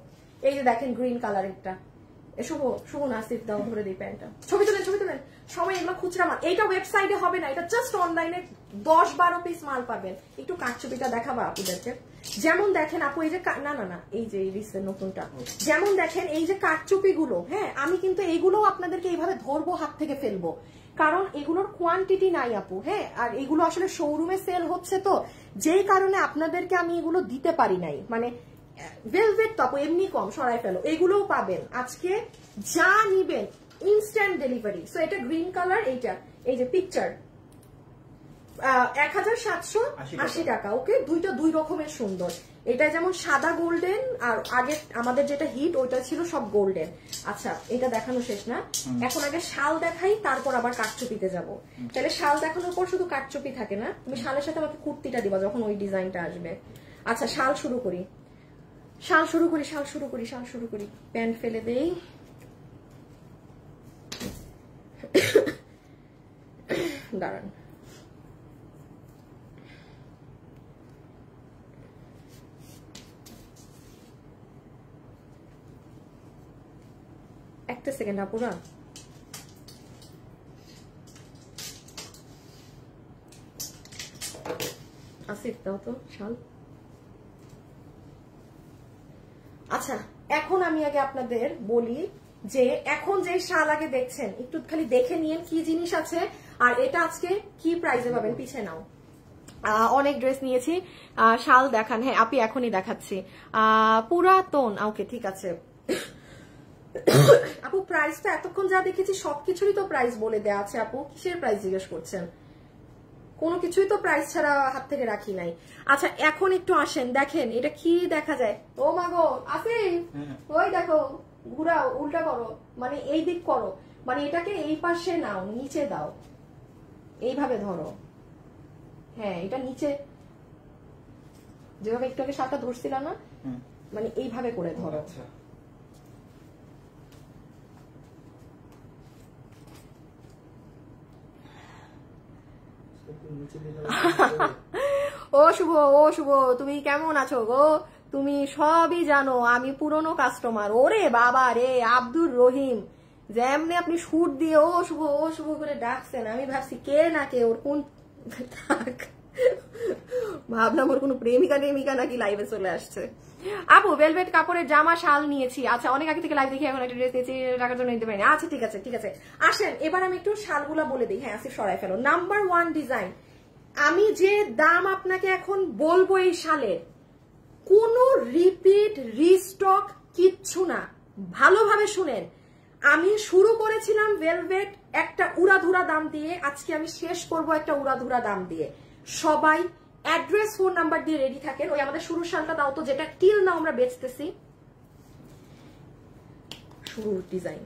এই যে দেখেন গ্রিন কালার একটা, শুভ নাসিফ দাও, ধরে দিই প্যান্টটা। ছবি তুলেন সবাই, এগুলো খুচরা মাল। এইটা ওয়েবসাইটে হবে না, এটা জাস্ট অনলাইনে 10-12 পিস মাল পাবেন। একটু কাটছবিটা দেখাবো আপুদেরকে। যেমন দেখেন আপু, এই যে না এই যে রিসেন্ট নতুনটা, যেমন দেখেন এই যে কাটচুপি গুলো, হ্যাঁ আমি কিন্তু এইগুলো আপনাদেরকে এইভাবে ধরবো, হাত থেকে ফেলবো, কারণ এগুলোর কোয়ান্টিটি নাই আপু। হ্যাঁ, আর এগুলো আসলে শোরুমে সেল হচ্ছে, তো যেই কারণে আপনাদেরকে আমি এগুলো দিতে পারি নাই। মানে ভেলভেট তো আপু এমনি কম, সরাই ফেলো, এগুলোও পাবেন। আজকে যা নিবেন ইনস্ট্যান্ট ডেলিভারি। সো এটা গ্রিন কালার, এইটা এই যে পিকচার 1780 টাকা। ওকে, দুইটা 2 রকমের সুন্দর। এটা যেমন সাদা গোল্ডেন, আর আগে আমাদের যেটা হিট ওইটা ছিল সব গোল্ডেন। আচ্ছা, এটা দেখানো শেষ না, এখন আগে শাল দেখাই, তারপর আবার কাটচুপিতে যাব। তাহলে শাল দেখানোর পর শুধু কাটচুপি থাকে না, তুমি শালের সাথে আমাকে কুর্তিটা দিবা যখন ওই ডিজাইনটা আসবে। আচ্ছা, শাল শুরু করি, প্যান্ট ফেলে দেই। দাঁড়ান, একটা সেকেন্ড আপুরা। আসিফ দাও তো শাল। আচ্ছা, এখন আমি আগে আপনাদের বলি যে এখন যে শাল আগে দেখছেন, একটু খালি দেখে নিয়েন কি জিনিস আছে, আর এটা আজকে কি প্রাইসে পাবেন। পিছে নাও, অনেক ড্রেস নিয়েছি। শাল দেখান। হ্যাঁ আপি এখনই দেখাচ্ছি। পুরাতন, ওকে ঠিক আছে আপু। প্রাইসটা এতক্ষণ যা দেখেছি সবকিছুরই তো প্রাইস বলে দেয়া আছে আপু, কিসের প্রাইস জিজ্ঞেস করছেন? কোনো কিছুই তো প্রাইস ছাড়া হাত থেকে রাখি নাই। আচ্ছা এখন একটু আসেন, দেখেন এটা কি দেখা যায়। ও মাগো আসিফ, ওই দেখো ঘুরাও, উল্টা করো, মানে এই দিক করো, মানে এটাকে এই পাশে নাও, নিচে দাও, এইভাবে ধরো। হ্যাঁ এটা নিচে, যেভাবে একটু আগে শালটা ধরছিল না, মানে এইভাবে করে ধরো। ও শুভ, ও শুভ তুমি কেমন আছো গো? তুমি সবই জানো, আমি পুরনো কাস্টমার। ওরে বাবা রে, আব্দুর রহিম যেমনি আপনি সুর দিয়ে ও শুভ করে ডাকছেন, আমি ভাবছি কে না কে, ওর কোন থাক ভাবলাম ওর কোনো প্রেমিকা নাকি লাইভে চলে আসছে। আপু ভেলভেট কাপড়ের জামা শাল নিয়েছি। আচ্ছা অনেক আগে থেকে লাইভ দেখি, এখন একটা ড্রেস দিয়েছি, টাকার জন্য নিতে পারিনি। আচ্ছা ঠিক আছে ঠিক আছে, আসেন এবার আমি একটু শালগুলা বলে দিই। হ্যাঁ আসিফ সরাই ফেলো। নাম্বার 1 ডিজাইন, আমি যে দাম আপনাকে এখন বলবো এই শালের, কোনো রিপিট রিস্টক কিচ্ছু না। ভালোভাবে শুনেন, আমি শুরু করেছিলাম ভেলভেট একটা উড়াধুরা দাম দিয়ে, আজকে আমি শেষ করব একটা উড়াধুরা দাম দিয়ে। সবাই অ্যাড্রেস ফোন নাম্বার দিয়ে রেডি থাকেন। ওই আমাদের শুরুর শালটা দাও তো, যেটা টিল না আমরা বেচতেছি। শুরুর ডিজাইন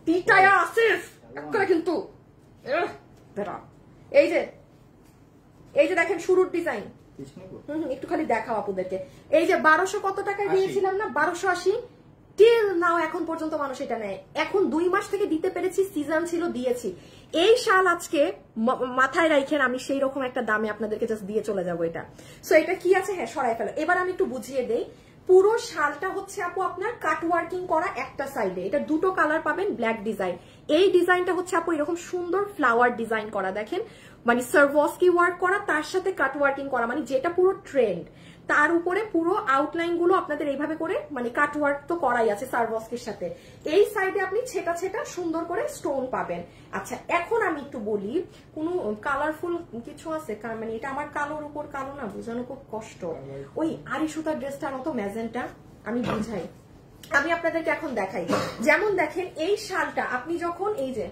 টিটায়া আসিফ কিন্তু এই যে দেখেন শুরুর ডিজাইন। একটু খালি দেখাও আপুদেরকে। এই যে 1200 কত টাকায় দিয়েছিলাম না, 1280 টিল নাও এখন পর্যন্ত মানুষ এটা নেয়। এখন 2 মাস থেকে দিতে পেরেছি, সিজন ছিল দিয়েছি। এই শাল আজকে মাথায় রাখেন, আমি সেই রকম একটা দামে আপনাদেরকে জাস্ট দিয়ে চলে যাবো এটা। সো এটা কি আছে, হ্যাঁ সরাই ফেলো। এবার আমি একটু বুঝিয়ে দেই। পুরো শালটা হচ্ছে আপু আপনার কাট ওয়ার্কিং করা একটা সাইডে, এটা দুটো কালার পাবেন, ব্ল্যাক ডিজাইন। এই ডিজাইনটা হচ্ছে আপু এরকম সুন্দর ফ্লাওয়ার ডিজাইন করা, দেখেন মানে সার্ভস্কি ওয়ার্ক করা, তার সাথে কাট ওয়ার্কিং করা, মানে যেটা পুরো ট্রেন্ড। তার উপরে পুরো আউটলাইন গুলো আপনাদের এইভাবে করে মানে কাট ওয়ার্ক তো করাই আছে সার্ভস্কির সাথে। এই সাইডে আপনি ছেটা ছেটা সুন্দর করে স্টোন পাবেন। আচ্ছা এখন আমি একটু বলি, কোনো কালারফুল কিছু আছে? মানে এটা আমার কালোর উপর কালো না, বোঝানো খুব কষ্ট। ওই আরি সুতার ড্রেসটার মতো ম্যাজেন্টা, আমি বুঝাই, আমি আপনাদেরকে এখন দেখাই। যেমন দেখেন এই শালটা আপনি যখন, এই যে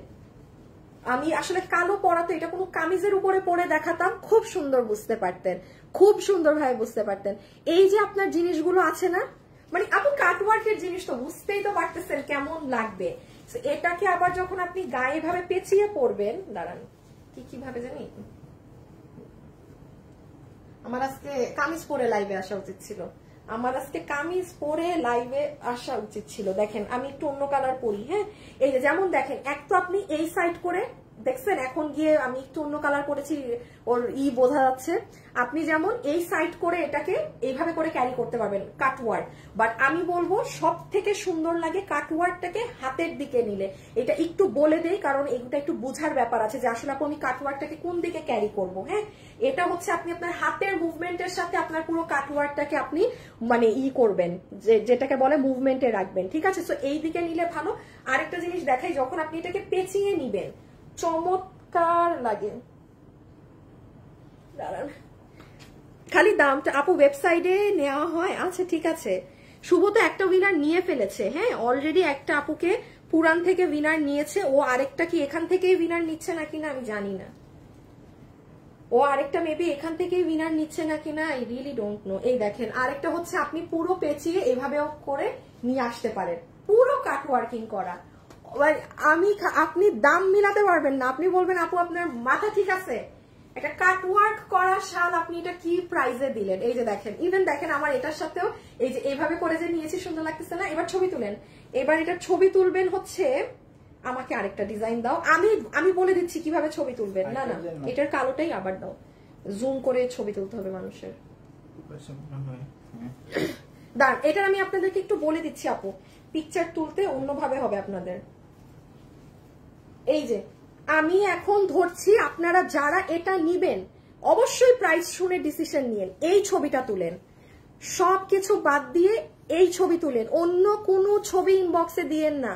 আমি আসলে কালো পরা তো, এটা কোনো কামিজের উপরে পরে দেখাতাম, খুব সুন্দর বুঝতে পারতেন, খুব সুন্দরভাবে বুঝতে পারতেন। এই যে আপনার জিনিসগুলো আছে না, মানে আপনি কাটওয়ার্কের জিনিস তো বুঝতেই তো পারতেছেন কেমন লাগবে। এটাকে আবার যখন আপনি গায়ে ভাবে পেঁচিয়ে পরবেন, দাঁড়ান কিভাবে জানি, আমার আজকে কামিজ পরে লাইভে আসা উচিত ছিল, আমার আজকে কামিজ পরে লাইভে আসা উচিত ছিল। দেখেন আমি একটু অন্য কালার পরি। হ্যাঁ এই যে যেমন দেখেন, এক তো আপনি এই সাইড করে দেখছেন, এখন গিয়ে আমি একটু অন্য কালার করেছি, ওর বোঝা যাচ্ছে। আপনি যেমন এই সাইড করে এটাকে এইভাবে করে ক্যারি করতে পারবেন কাটওয়ার্ক, বাট আমি বলবো সব থেকে সুন্দর লাগে কাটওয়ার্কটাকে হাতের দিকে নিলে। এটা একটু বলে দেই, কারণ এটা একটু বোঝার ব্যাপার আছে যে আসলে আমি কাটওয়ার্কটাকে কোন দিকে ক্যারি করব। হ্যাঁ এটা হচ্ছে আপনি আপনার হাতের মুভমেন্টের সাথে আপনার পুরো কাটওয়ার্কটাকে আপনি মানে করবেন, যেটাকে বলে মুভমেন্টে রাখবেন, ঠিক আছে? সো এই দিকে নিলে ভালো। আরেকটা জিনিস দেখাই, যখন আপনি এটাকে পেঁচিয়ে নিবেন চমৎকার লাগে। দাঁড়ান খালি দামটা আপু ওয়েবসাইটে নেওয়া হয়। আচ্ছা ঠিক আছে, শুভ তো একটা উইনার নিয়ে ফেলেছে। হ্যাঁ অলরেডি একটা আপুকে পুরান থেকে উইনার নিয়েছে, ও আরেকটা কি এখান থেকেই উইনার নিচ্ছে নাকি না আমি জানি না, ও আরেকটা মেবি এখান থেকেই উইনার নিচ্ছে নাকি না, আই রিয়েলি ডোন্ট নো। এই দেখেন আরেকটা হচ্ছে আপনি পুরো পেঁচিয়ে এভাবেও করে নিয়ে আসতে পারেন, পুরো কাট ওয়ার্কিং করা। আমি আপনি দাম মিলাতে পারবেন না, আপনি বলবেন আপু আপনার মাথা ঠিক আছে, একটা কাট ওয়ার্ক করা শাল আপনি এটা কি প্রাইসে দিলেন। এই যে দেখেন, ইভেন দেখেন আমার এটার সাথেও এই যে এইভাবে করে যে নিয়েছি, সুন্দর লাগতেছে না? এবার ছবি তুলেন, এবার এটা ছবি তুলবেন হচ্ছে, আমাকে আরেকটা ডিজাইন দাও, আমি বলে দিচ্ছি কিভাবে ছবি তুলবেন। না না এটার কালোটাই আবার দাও, জুম করে ছবি তুলতে হবে মানুষের। দাঁড়ান এটার আমি আপনাদেরকে একটু বলে দিচ্ছি আপু, পিকচার তুলতে অন্যভাবে হবে আপনাদের। এই যে আমি এখন ধরছি, আপনারা যারা এটা নিবেন অবশ্যই প্রাইস শুনে ডিসিশন নিয়েন। এই ছবিটা তুলেন, সবকিছু বাদ দিয়ে এই ছবি তুলেন, অন্য কোনো ছবি ইনবক্সে দিয়েন না,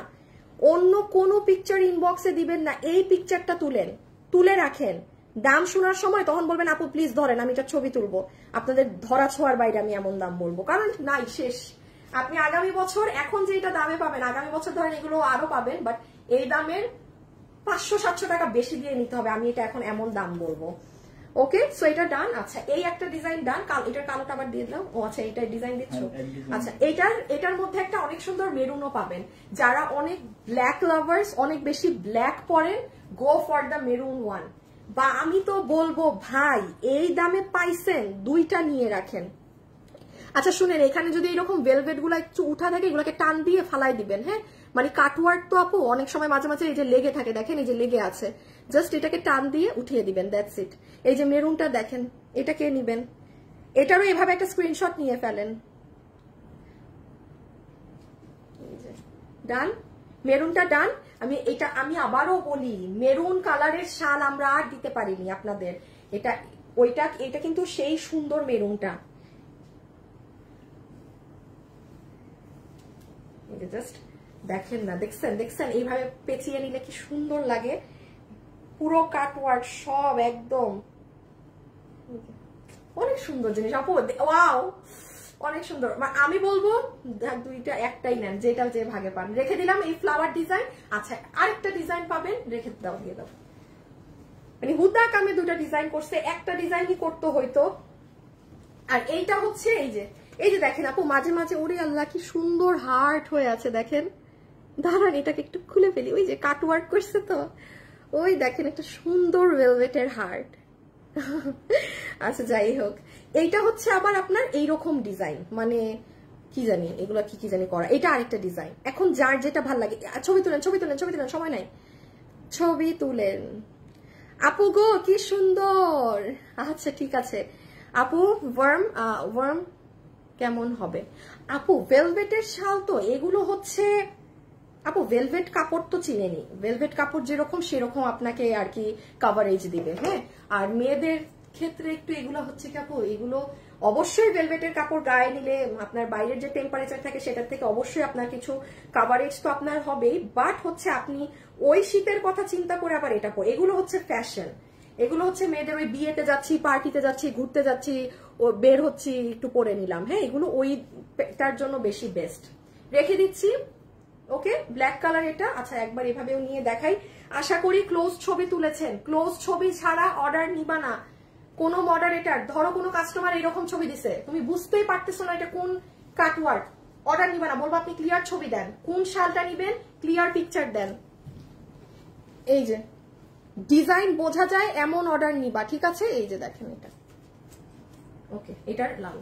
অন্য কোনো পিকচার ইনবক্সে দিবেন না, এই পিকচারটা তুলে রাখেন, দাম শোনার সময় তখন বলবেন আপু প্লিজ ধরেন, আমি এটা ছবি তুলবো, আপনাদের ধরা ছোঁয়ার বাইরে আমি এমন দাম বলবো, কারণ নাই শেষ। আপনি আগামী বছর এখন যে এটা দামে পাবেন, আগামী বছর ধরেন এগুলো আরো পাবেন, বাট এই দামের 500-700 টাকা বেশি দিয়ে নিতে হবে, আমি এটা এখন এমন দাম বলবো। ওকে, সো এটা ডান। আচ্ছা, এই একটা ডিজাইন ডান, এটার কালোটা আবার দিয়ে দিলাম। ও আচ্ছা, এটা ডিজাইন দিচ্ছ। আচ্ছা, এটার মধ্যে একটা অনেক সুন্দর মেরুনও পাবেন। যারা অনেক ব্ল্যাক লাভার্স, অনেক বেশি ব্ল্যাক পরেন, go for the maroon one. বা আমি তো বলবো ভাই এই দামে পাইছেন, দুইটা নিয়ে রাখেন। আচ্ছা শুনেন, এখানে যদি এরকম ভেলভেট গুলা একটু উঠা থাকে, এগুলোকে টান দিয়ে ফালাই দিবেন। হ্যাঁ, মানে কাটওয়ার্ক তো আপু অনেক সময় মাঝে মাঝে এই যে লেগে থাকে, দেখেন এই যে লেগে আছে, জাস্ট এটাকে টান দিয়ে উঠিয়ে দিবেন, দ্যাটস ইট। এই যে মেরুনটা দেখেন, এটাকে নিবেন, এটারও এভাবে একটা স্ক্রিনশট নিয়ে ফেলেন। ডান, মেরুনটা ডান। আমি আবারও বলি, মেরুন কালারের শাল আমরা আর দিতে পারিনি আপনাদের। এটা কিন্তু সেই সুন্দর মেরুনটা, জাস্ট দেখেন না, দেখছেন এইভাবে পেঁচিয়ে নিলে কি সুন্দর লাগে, পুরো কাটওয়ার্ক সব একদম অনেক সুন্দর জিনিস আপু, ওয়াও অনেক সুন্দর। আমি বলবো দুইটা একটাই নেন, যেটা যে ভাগে পান। রেখে দিলাম এই ফ্লাওয়ার ডিজাইন। আচ্ছা, আরেকটা ডিজাইন পাবেন, রেখে দাও, দিয়ে দাও। মানে হুদাক আমি দুটা ডিজাইন করছে, একটা ডিজাইনই করতে হইতো। আর এইটা হচ্ছে এই যে দেখেন আপু, মাঝে মাঝে ওরে আল্লাহ কি সুন্দর হার্ট হয়ে আছে, দেখেন। দাঁড়ান, এটাকে একটু খুলে ফেলি, ওই যে কাটওয়ার্ক করছে তো, ওই দেখেন একটা সুন্দর ভেলভেটের হার্ট। আচ্ছা যাই হোক, এইটা হচ্ছে আবার আপনার এইরকম ডিজাইন, মানে কি জানি এগুলা কি জানি করা, এটা আরেকটা ডিজাইন। এখন যার যেটা ভাল লাগে, ছবি তুলেন, সময় নাই, ছবি তুলেন আপু গো, কি সুন্দর। আচ্ছা ঠিক আছে আপু, ওয়ার্ম কেমন হবে আপু? ভেলভেটের শাল তো এগুলো হচ্ছে আপু, ভেলভেট কাপড় তো চিনেনি, ভেলভেট কাপড় যেরকম সেরকম আপনাকে আর কি কাভারেজ দিবে। হ্যাঁ, আর মেয়েদের ক্ষেত্রে একটু এগুলো হচ্ছে কি আপু, এগুলো অবশ্যই ভেলভেটের কাপড় গায়ে নিলে আপনার বাইরের যে টেম্পারেচার থাকে সেটার থেকে অবশ্যই আপনার কিছু কাভারেজ তো আপনার হবেই, বাট হচ্ছে আপনি ওই শীতের কথা চিন্তা করে আবার এটা পরে, এগুলো হচ্ছে ফ্যাশন, এগুলো হচ্ছে মেয়েদের ওই বিয়েতে যাচ্ছি, পার্টিতে যাচ্ছি, ঘুরতে যাচ্ছি, ও বের হচ্ছি, একটু পরে নিলাম। হ্যাঁ, এগুলো ওইটার জন্য বেশি বেস্ট। রেখে দিচ্ছি। ওকে, ব্ল্যাক কালার এটা। আচ্ছা, একবার এভাবেও নিয়ে দেখাই। আশা করি ক্লোজ ছবি তুলেছেন, ক্লোজ ছবি ছাড়া অর্ডার নিবা না। কোনো মডারেটার, ধরো কোনো কাস্টমার এরকম ছবি দিছে, তুমি বুঝতেই পারতেছো না এটা কোন কাটওয়ার্ক, অর্ডার নিবা না, বলবো আপনি ক্লিয়ার ছবি দেন, কোন শালটা নিবেন ক্লিয়ার পিকচার দেন। এই যে ডিজাইন বোঝা যায় এমন অর্ডার নিবা, ঠিক আছে? এই যে দেখেন এটা, ওকে, এটার লাল,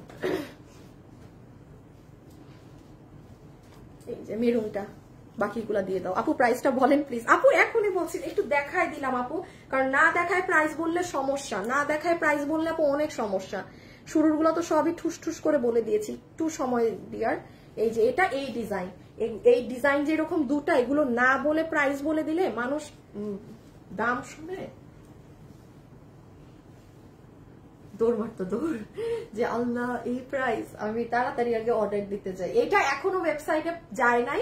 এই যে মেরুনটা, বাকিগুলা দিয়ে দাও আপু। প্রাইসটা বলেন প্লিজ আপু, এখনই বলছি, একটু দেখায় দিলাম আপু, কারণ না দেখায় প্রাইস বললে সমস্যা, না দেখায় প্রাইস বললে আপু অনেক সমস্যা। শুরুর গুলো তো সবই ঠুস ঠুস করে বলে দিয়েছি, একটু সময় দিয়ার। এই যে এটা, এই ডিজাইন, এই ডিজাইন যেরকম দুটা, এগুলো না বলে প্রাইস বলে দিলে মানুষ দাম শুনে দৌড় মারতো, দৌড়, যে আল্লাহ এই প্রাইস, আমি তাড়াতাড়ি আগে অর্ডার দিতে চাই। এটা এখনো ওয়েবসাইটে যায় নাই,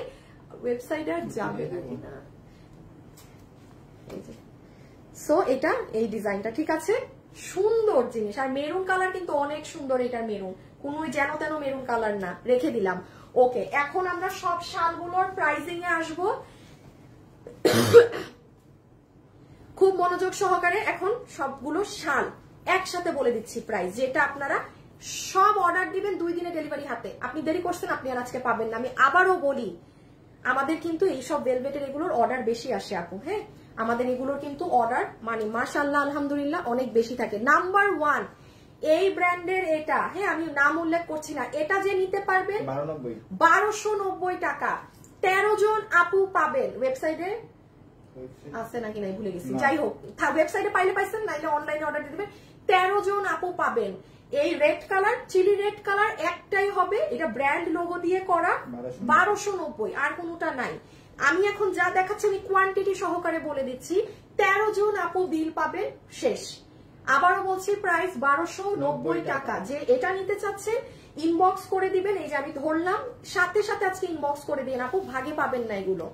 ওয়েবসাইটে আর যাবে না। সো এটা এই ডিজাইনটা, ঠিক আছে, সুন্দর জিনিস। আর মেরুন কালার কিন্তু অনেক সুন্দর, এটার মেরুন কোনো যেন তেন মেরুন কালার না, রেখে দিলাম। ওকে, এখন আমরা সব শালগুলোর প্রাইসিং এ আসবো, খুব মনোযোগ সহকারে। এখন সবগুলো শাল একসাথে বলে দিচ্ছি প্রাইস, যেটা আপনারা সব অর্ডার দিবেন 2 দিনে ডেলিভারি হাতে। আপনি দেরি করছেন, আপনি আর আজকে পাবেন না। আমি আবারও বলি, আমাদের কিন্তু এইসব ভেলভেটের এগুলোর অর্ডার বেশি আসে আপু। হ্যাঁ, আমাদের এগুলোর কিন্তু অর্ডার মানে মাশাআল্লাহ আলহামদুলিল্লাহ অনেক বেশি থাকে। নাম্বার 1 এই ব্র্যান্ডের এটা, হ্যাঁ আমি নাম উল্লেখ করছি না, এটা যে নিতে পারবেন 1290 টাকা, 13 জন আপু পাবেন। ওয়েবসাইটে আছে নাকি নাই ভুলে গেছি, যাই হোক ওয়েবসাইটে পাইলে পাইছেন, নাইলে অনলাইনে অর্ডার দিয়ে দেবেন। 13 জন আপু পাবেন। এই red colour, chilli red colour একটাই হবে, এটা ব্র্যান্ড লোগো দিয়ে করা, 1290, আর কোনোটা নাই। আমি এখন যা দেখাচ্ছি আমি কোয়ান্টিটি সহকারে বলে দিচ্ছি, 13 জন আপু বিল পাবেন, শেষ। আবারও বলছি প্রাইস 1290 টাকা। যে এটা নিতে চাচ্ছে ইনবক্স করে দিবেন, এই যে আমি ধরলাম, সাথে সাথে আজকে ইনবক্স করে দিন আপু, ভাগে পাবেন না এগুলো।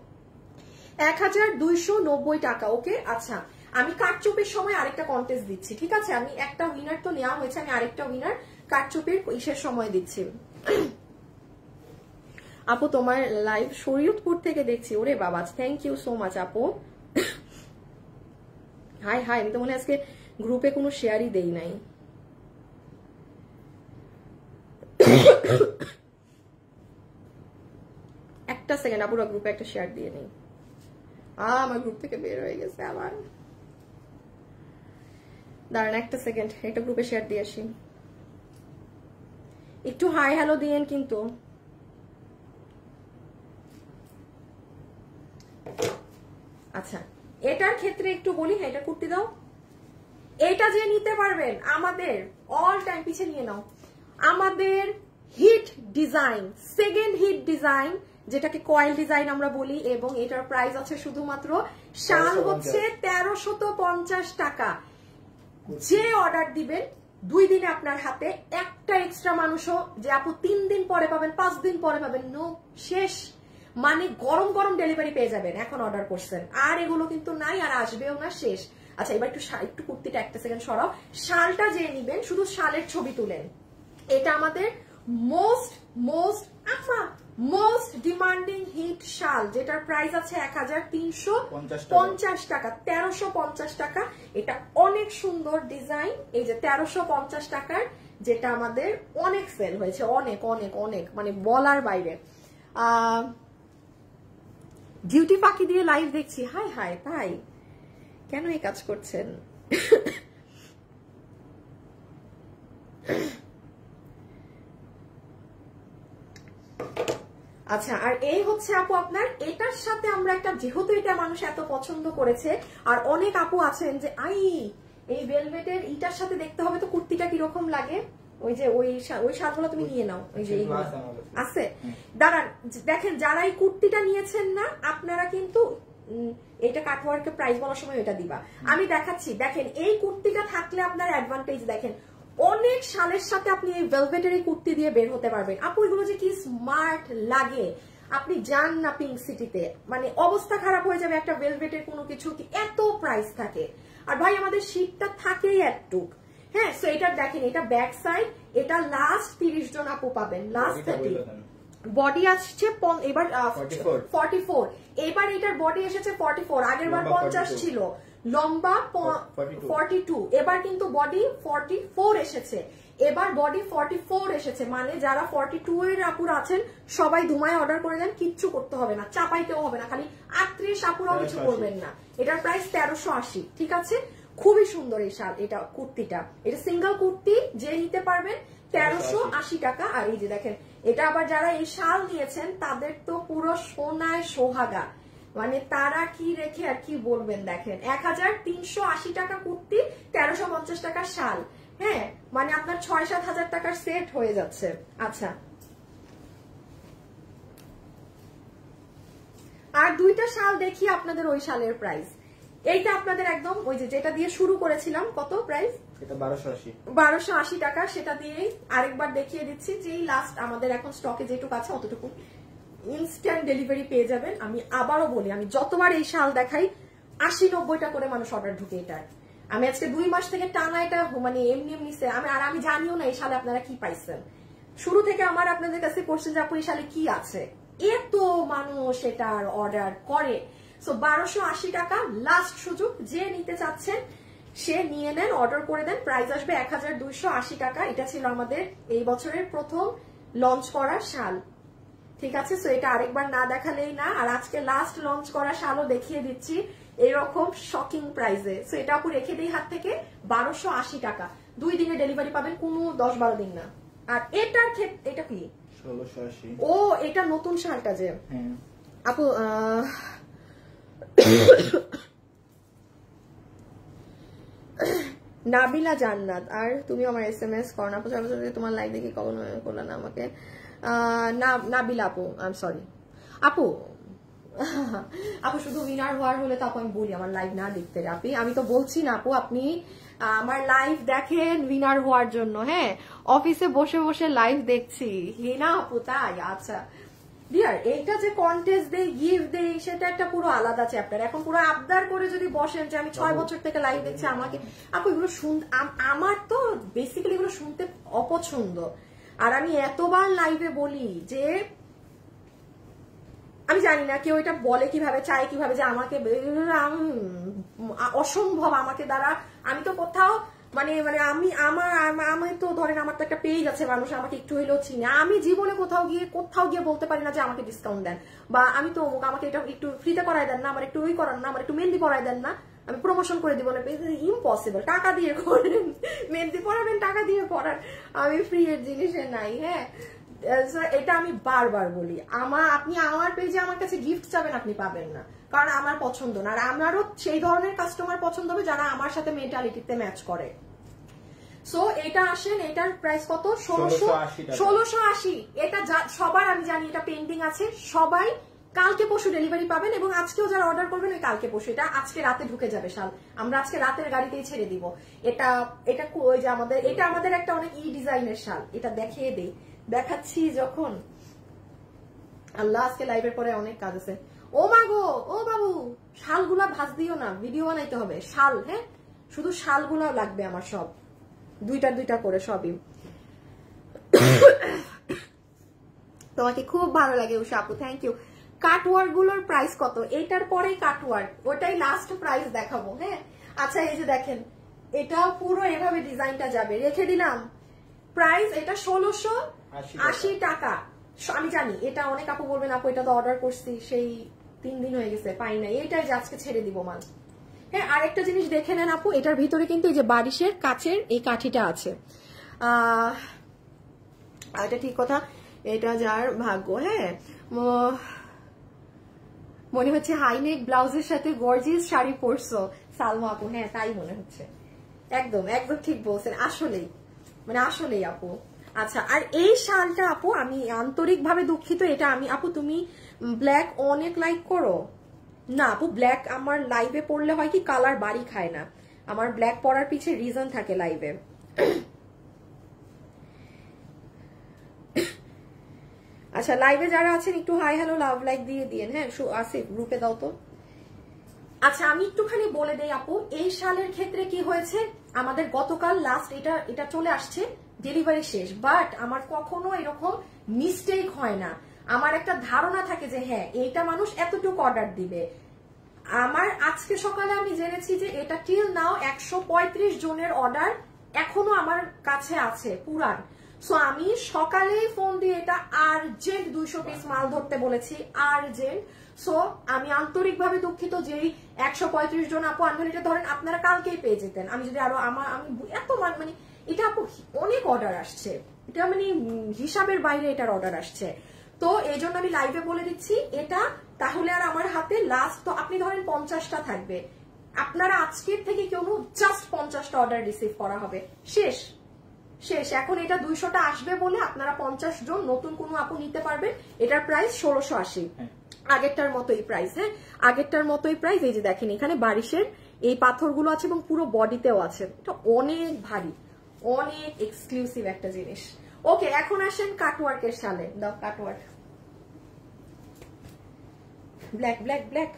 1290 টাকা। ওকে, আচ্ছা আমি কাটচুপির সময় আরেকটা কন্টেস্ট দিচ্ছি, ঠিক আছে? আমি একটা উইনার তো নেওয়া হয়েছে, আমি আরেকটা উইনার কাটচুপির ইসের সময় দিচ্ছি। আপু তোমার লাইভ শরীয়তপুর থেকে দেখছি, ওরে বাবা, থ্যাংক ইউ সো মাচ আপু। হাই হাই, আমি তো মনে হয় আজকে গ্রুপে কোনো শেয়ারই দেই নাই। একটা সেকেন্ড আপুরা গ্রুপে একটা শেয়ার দিয়ে নেই। আমার গ্রুপ থেকে বের হয়ে গেছে আবার, দাঁড়ান একটা সেকেন্ড, একটা গ্রুপে শেয়ার দিয়ে আসি। একটু হাই হ্যালো দিয়েন কিন্তু। আচ্ছা, এটার ক্ষেত্রে একটু বলি, হ্যাঁ এটা কুর্তি দাও। এটা যে নিতে পারবেন আমাদের অল টাইম, পিছে নিয়ে নাও, আমাদের heat design, second heat design, যেটাকে কয়েল ডিজাইন আমরা বলি, এবং এটার প্রাইস আছে শুধুমাত্র শাল হচ্ছে 1350 টাকা। যে অর্ডার দিবেন 2 দিনে আপনার হাতে, একটা এক্সট্রা মানুষও যে আপু 3 দিন পরে পাবেন, 5 দিন পরে পাবেন, নো, শেষ। মানে গরম গরম ডেলিভারি পেয়ে যাবেন এখন অর্ডার করছেন, আর এগুলো কিন্তু নাই, আর আসবেও না, শেষ। আচ্ছা, এবার একটু কুর্তিটা একটা সেকেন্ড সরাও। শালটা যে নিবেন শুধু শালের ছবি তুলেন। এটা আমাদের মোস্ট ডিমান্ডিং হিট শাল, যেটার প্রাইস আছে 1350 টাকা, 1350 টাকা। এটা অনেক সুন্দর ডিজাইন, এই যে 1350 টাকার, যেটা আমাদের অনেক সেল হয়েছে, অনেক অনেক অনেক, মানে বলার বাইরে। ডিউটি ফাঁকি দিয়ে লাইভ দেখছি, হাই হাই, তাই কেন এই কাজ করছেন? আচ্ছা, আর এই হচ্ছে আপু আপনার, এটার সাথে আমরা একটা, যেহেতু এটা মানুষ এত পছন্দ করেছে, আর অনেক আপু আছেন যে এই ভেলভেটের ইটার সাথে দেখতে হবে তো কুর্তিটা কিরকম লাগে, ওই যে ওই শালগুলো তুমি নিয়ে নাও, ওই যে আছে, দাঁড়ান দেখেন, যারা এই কুর্তিটা নিয়েছেন না আপনারা কিন্তু এটা কাটওয়ার্কে প্রাইস বলার সময় এটা দিবা, আমি দেখাচ্ছি। দেখেন এই কুর্তিটা থাকলে আপনার অ্যাডভান্টেজ দেখেন, অনেক শালের সাথে আপনি এই ভেলভেটের এই কুর্তি দিয়ে বের হতে পারবেন। আপু এগুলো যে কি স্মার্ট লাগে, আপনি যান না পিঙ্ক সিটিতে, মানে অবস্থা খারাপ হয়ে যাবে একটা ভেলভেটের কোনো কিছু, কি এত প্রাইস থাকে। আর ভাই আমাদের শীতটা থাকেই একটুক, হ্যাঁ। সো এটা দেখেন, এটা ব্যাক সাইড, এটা লাস্ট 30 জন আপু পাবেন, লাস্ট 30। বডি আসছে এবার 44, এবার এটার বডি এসেছে 44, আগের বার 50 ছিল, লম্বা 42, এবার কিন্তু বডি 44 এসেছে, এবার বডি 44 এসেছে। মানে যারা 42 এর আপুর আছেন সবাই ধুমায় অর্ডার করে দেন, কিচ্ছু করতে হবে না, চাপাইতেও হবে না, খালি 38 আপুরাও কিছু করবেন না। এটার প্রাইস 1380, ঠিক আছে? খুবই সুন্দর এই শাল, এটা কুর্তিটা, এটা সিঙ্গেল কুর্তি, যে নিতে পারবেন 1380 টাকা। আর এই যে দেখেন, এটা আবার যারা এই শাল নিয়েছেন তাদের তো পুরো সোনায় সোহাগা, মানে তারা কি রেখে আর কি বলবেন। দেখেন 1380 টাকা কুর্তি, 1350 টাকা শাল, হ্যাঁ, মানে আপনার 6-7 হাজার টাকার সেট হয়ে যাচ্ছে। আচ্ছা, আর দুইটা শাল দেখি আপনাদের, ওই শালের প্রাইস, এইটা আপনাদের একদম ওই যে যেটা দিয়ে শুরু করেছিলাম, কত প্রাইস? এটা 1280 টাকা, সেটা দিয়েই আরেকবার দেখিয়ে দিচ্ছি, যেই লাস্ট আমাদের এখন স্টকে যেটুকু আছে অতটুকু ইনস্ট্যান্ট ডেলিভারি পেয়ে যাবেন। আমি আবারও বলি, আমি যতবার এই শাল দেখাই 80-90টা করে মানুষ অর্ডার ঢুকে এটার। আমি আজকে 2 মাস থেকে টানা এটা মানে এমনি আমি জানিও না এই শালে আপনারা কি পাইছেন। শুরু থেকে আমার আপনাদের কাছে কোশ্চেন যে আপু এই শালে কি আছে, এত মানুষ এটার অর্ডার করে। সো 1280 টাকা লাস্ট সুযোগ, যে নিতে চাচ্ছেন সে নিয়ে নেন, অর্ডার করে দেন, প্রাইস আসবে 1280 টাকা। এটা ছিল আমাদের এই বছরের প্রথম লঞ্চ করা শাল, ঠিক আছে? সো এটা আরেকবার না দেখালেই না। আর আজকে লাস্ট লঞ্চ করা শালও দেখিয়ে দিচ্ছি এরকম শকিং প্রাইসে। সো এটা আপু রেখে দিই হাত থেকে, 1280 টাকা, 2 দিনে ডেলিভারি পাবেন, কোনো 10-12 দিন না। আর এটার ক্ষেত্রে এটা কি 1680, ও এটা নতুন শালটা যে আপু নাবিলা জান্নাত, আর তুমি আমার SMS করো না আপু, তোমার লাইভ দেখি কখন করলো না আমাকে, নাবিলা আপু, আই এম সরি আপু। আপু শুধু উইনার হওয়ার হলে তো আপু আমি বলি আমার লাইভ না দেখতে, আমি তো বলছি না আপু আপনি আমার লাইভ দেখেন উইনার হওয়ার জন্য, হ্যাঁ, অফিসে বসে বসে লাইভ দেখছি, হে না আপু, তাই? আচ্ছা ডিয়ার এইটা যে কন্টেস্ট দেই গিফট দেই সেটা একটা পুরো আলাদা চ্যাপ্টার। এখন পুরো আবদার করে যদি বসেন যে আমি 6 বছর থেকে লাইভ দেখছি আমাকে, আপু এগুলো আমার তো বেসিক্যালি এগুলো শুনতে অপছন্দ। আর আমি এতবার লাইভে বলি যে আমি জানি না কেউ এটা বলে কিভাবে, চায় কিভাবে, যে আমাকে অসম্ভব আমাকে দ্বারা। আমি তো কোথাও মানে মানে আমি তো ধরেন আমার তো একটা পেজ আছে, মানুষ আমাকে একটু হইলেও চিনে, আমি জীবনে কোথাও গিয়ে বলতে পারি না যে আমাকে ডিসকাউন্ট দেন, বা আমি তো আমাকে এটা একটু ফ্রিতে করাই দেন না, আমার একটু ওই করান না, আমার একটু মেহেন্দি পরাই দেন না, আমি প্রমোশন করে দিব না। ইম্পসিবল, টাকা দিয়ে করেন, মেহেন্দি পরাবেন টাকা দিয়ে পরান, আমি ফ্রি এর জিনিসে নাই। হ্যাঁ, এটা আমি বারবার বলি, আপনি আমার পেজে আমার কাছে গিফট চাবেন, আপনি পাবেন না, কারণ আমার পছন্দ না। আর আমারও সেই ধরনের কাস্টমার পছন্দ হবে যারা আমার সাথে মেন্টালিটিতে ম্যাচ করে। সো এটা আসেন, এটার প্রাইস কত? 1680। এটা সবার আমি জানি এটা পেন্ডিং আছে, সবাই কালকে পরশু ডেলিভারি পাবেন, এবং আজকেও যারা অর্ডার করবেন ওই কালকে পরশু, এটা আজকে রাতে ঢুকে যাবে শাল, আমরা আজকে রাতের গাড়িতেই ছেড়ে দিব। এটা ওই যে এটা আমাদের একটা অনেক ডিজাইনের শাল, এটা দেখিয়ে দেই, দেখাচ্ছি যখন। আল্লাহ, আজকে লাইভের পরে অনেক কাজ আছে। ও মাগো, ও বাবু, শালগুলা ভাজ দিও না, ভিডিও বানাইতে হবে। শাল, হ্যাঁ, শুধু শালগুলাও লাগবে আমার, সব দুইটা করে সবই। তোমাকে খুব ভালো লাগে উষা আপু, থ্যাংক ইউ। কাটওয়ার্ক গুলোর প্রাইস কত? এটার পরেই কাটওয়ার্ক, ওটাই লাস্ট প্রাইস দেখাবো। হ্যাঁ, আচ্ছা, এই যে দেখেন, এটা পুরো এভাবে ডিজাইনটা যাবে, রেখে দিলাম প্রাইস। এটা 1680 টাকা। আমি জানি এটা অনেক আপু বলবেন আপু এটা তো অর্ডার করছি সেই 3 দিন হয়ে গেছে, পাই না, এটাই যে আজকে ছেড়ে দিব মাল। হ্যাঁ, আরেকটা জিনিস দেখে নেন আপু, এটার ভিতরে কিন্তু এই যে বারিশের কাচের এই কাঠিটা আছে। এটা ঠিক কথা, এটা যার ভাগ্য। হ্যাঁ, মনে হচ্ছে হাইনেক ব্লাউজের সাথে গর্জিয়াস শাড়ি পরছো সালমা আপু। হ্যাঁ, তাই মনে হচ্ছে, একদম একদম ঠিক বলছেন, আসলেই মানে আসলেই আপু। আচ্ছা, আর এই শালটা আপু আমি আন্তরিকভাবে দুঃখিত, এটা আমি আপু, তুমি ব্ল্যাক অনেক লাইক করো না আপু, ব্ল্যাক আমার লাইভে পড়লে হয় কি কালার বাড়ি খায় না, আমার ব্ল্যাক পরার পিছে রিজন থাকে লাইভে। আচ্ছা, লাইভে যারা আছেন একটু হাই হ্যালো লাভ লাইক দিয়ে দিন। হ্যাঁ, আসিফ গ্রুপে দাও তো। আচ্ছা, আমি একটুখানি বলে দেই আপু, এই শালের ক্ষেত্রে কি হয়েছে, আমাদের গতকাল লাস্ট এটা চলে আসছে, ডেলিভারি শেষ, বাট আমার কখনো এরকম মিস্টেক হয় না। আমার একটা ধারণা থাকে যে হ্যাঁ এইটা মানুষ এতটুকু অর্ডার দিবে। আমার আজকে সকালে আমি জেনেছি যে এটা টিল নাও 135 জনের অর্ডার এখনো আমার কাছে আছে পুরান। সো আমি সকালেই ফোন দিয়ে এটা আর্জেন্ট 200 পিস মাল ধরতে বলেছি, আর্জেন্ট। সো আমি আন্তরিকভাবে দুঃখিত যে 135 জন আপু আনবেন, এটা ধরেন আপনারা কালকেই পেয়ে যেতেন, আমি যদি আরো আমি এত মানে এটা আপু অনেক অর্ডার আসছে, এটা মানে হিসাবের বাইরে এটার অর্ডার আসছে। তো এই জন্য আমি লাইভে বলে দিচ্ছি এটা, তাহলে আর আমার হাতে লাস্ট তো আপনি ধরেন 50টা থাকবে, আপনারা আজকের থেকে কেউ জাস্ট 50টা অর্ডার রিসিভ করা হবে, শেষ। এখন এটা 200টা আসবে বলে আপনারা 50 জন নতুন কোনো আপু নিতে পারবেন। এটার প্রাইস 1680, আগেরটার মতোই প্রাইস। হ্যাঁ, আগেরটার মতোই প্রাইস। এই যে দেখেন এখানে বারিশের এই পাথরগুলো আছে এবং পুরো বডিতেও আছে, এটা অনেক ভারী, অনেক এক্সক্লুসিভ একটা জিনিস। ওকে, এখন আসেন কাটওয়ার্কের শালে। দাও কাটওয়ার্ক, ব্ল্যাক ব্ল্যাক ব্ল্যাক।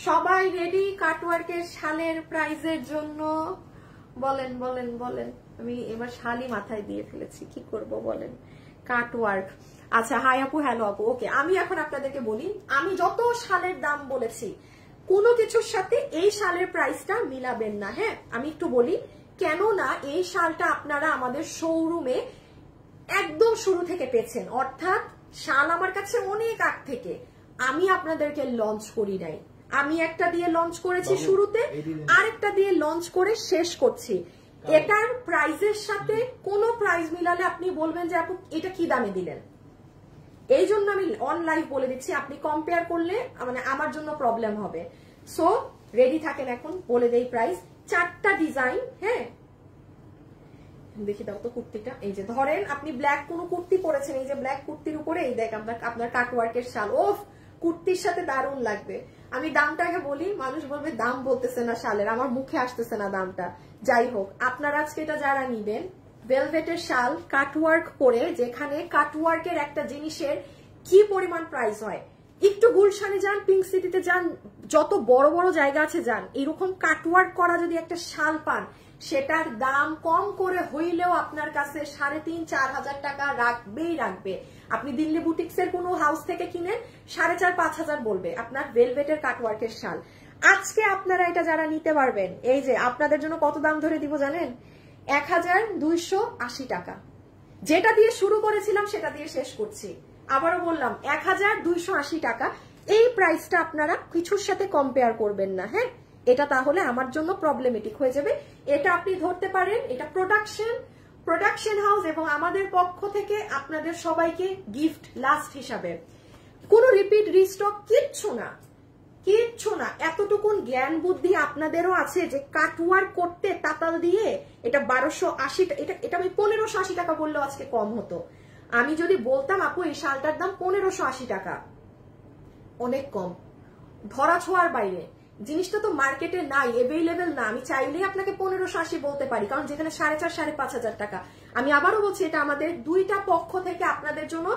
সবাই রেডি কাটওয়ার্কের শালের প্রাইজের জন্য? বলেন বলেন বলেন, আমি এবার শালই মাথায় দিয়ে ফেলেছি, কি করব বলেন। কাটওয়ার্ক, আচ্ছা, হাই আপু, হ্যালো আপু। ওকে, আমি এখন আপনাদেরকে বলি, আমি যত শালের দাম বলেছি কোনো কিছুর সাথে এই শালের প্রাইসটা মিলাবেন না। হ্যাঁ, আমি একটু বলি, কেননা এই শালটা আপনারা আমাদের শোরুমে একদম শুরু থেকে পেয়েছেন, অর্থাৎ শাল আমার কাছে অনেক আগ থেকে, আমি আপনাদেরকে লঞ্চ করি নাই, আমি একটা দিয়ে লঞ্চ করেছি শুরুতে, আরেকটা দিয়ে লঞ্চ করে শেষ করছি। এটার প্রাইজের সাথে কোনো প্রাইস মিলালে আপনি বলবেন যে আপু এটা কি দামে দিলেন, এই জন্য আমি অন লাইভ বলে দিচ্ছি, আপনি কম্পেয়ার করলে মানে আমার জন্য প্রবলেম হবে। সো রেডি থাকেন, এখন বলে দেই প্রাইস। 4টা ডিজাইন। হ্যাঁ, দেখি দাও তো কুর্তিটা। এই যে ধরেন আপনি ব্ল্যাক কোনো কুর্তি পরেছেন, এই যে ব্ল্যাক কুর্তির উপরে এই দেখ আপনার কাটওয়ার্কের শাল, ওফ কুর্তির সাথে দারুণ লাগবে। আমি দামটা আগে বলি, মানুষ বলবে দাম বলতেছে না শালের, আমার মুখে আসতেছে না দামটা। যাই হোক, আপনারা আজকে এটা যারা নিবেন ভেলভেটের শাল কাটওয়ার্ক করে, যেখানে কাটওয়ার্কের একটা জিনিসের কি পরিমাণ প্রাইস হয়। একটু গুলশানে যান, পিঙ্ক সিটিতে যান, যত বড় বড় জায়গা আছে যান, এরকম কাটওয়ার্ক করা যদি একটা শাল পান, সেটার দাম কম করে হইলেও আপনার কাছে 3,500-4 হাজার টাকা রাখবে। আপনি দিল্লি বুটিক্সের কোনো হাউস থেকে কিনেন 4,500-5 হাজার বলবে আপনার ভেলভেটের কাটওয়ার্কের শাল। আজকে আপনারা এটা যারা নিতে পারবেন, এই যে আপনাদের জন্য কত দাম ধরে দিব জানেন? 1,280 টাকা। যেটা দিয়ে শুরু করেছিলাম সেটা দিয়ে শেষ করছি। আবারও বললাম 1,280 টাকা। এই প্রাইসটা আপনারা কিছুর সাথে কম্পেয়ার করবেন না, হ্যাঁ? এটা তাহলে আমার জন্য প্রবলেমেটিক হয়ে যাবে। এটা আপনি ধরতে পারেন, এটা প্রোডাকশন হাউস এবং আমাদের পক্ষ থেকে আপনাদের সবাইকে গিফট লাস্ট হিসাবে। কোনো রিপিট রিস্টক কিচ্ছু না। এতটুকুন জ্ঞান বুদ্ধি আপনাদেরও আছে যে কাটওয়ার্ক করতে তাতাল দিয়ে এটা 1280, এটা আমি 1580 টাকা বললেও আজকে কম হতো। আমি যদি বলতাম আপু এই শালটার দাম 1580 টাকা, অনেক কম, ধরা ছোঁয়ার বাইরে। জিনিসটা তো মার্কেটে নাই, এভেইলেবল না। আমি চাইলেই আপনাকে 1580 বলতে পারি, কারণ যেখানে 4,500-5,5 হাজার টাকা। আমি আবারও বলছি, এটা আমাদের দুইটা পক্ষ থেকে আপনাদের জন্য।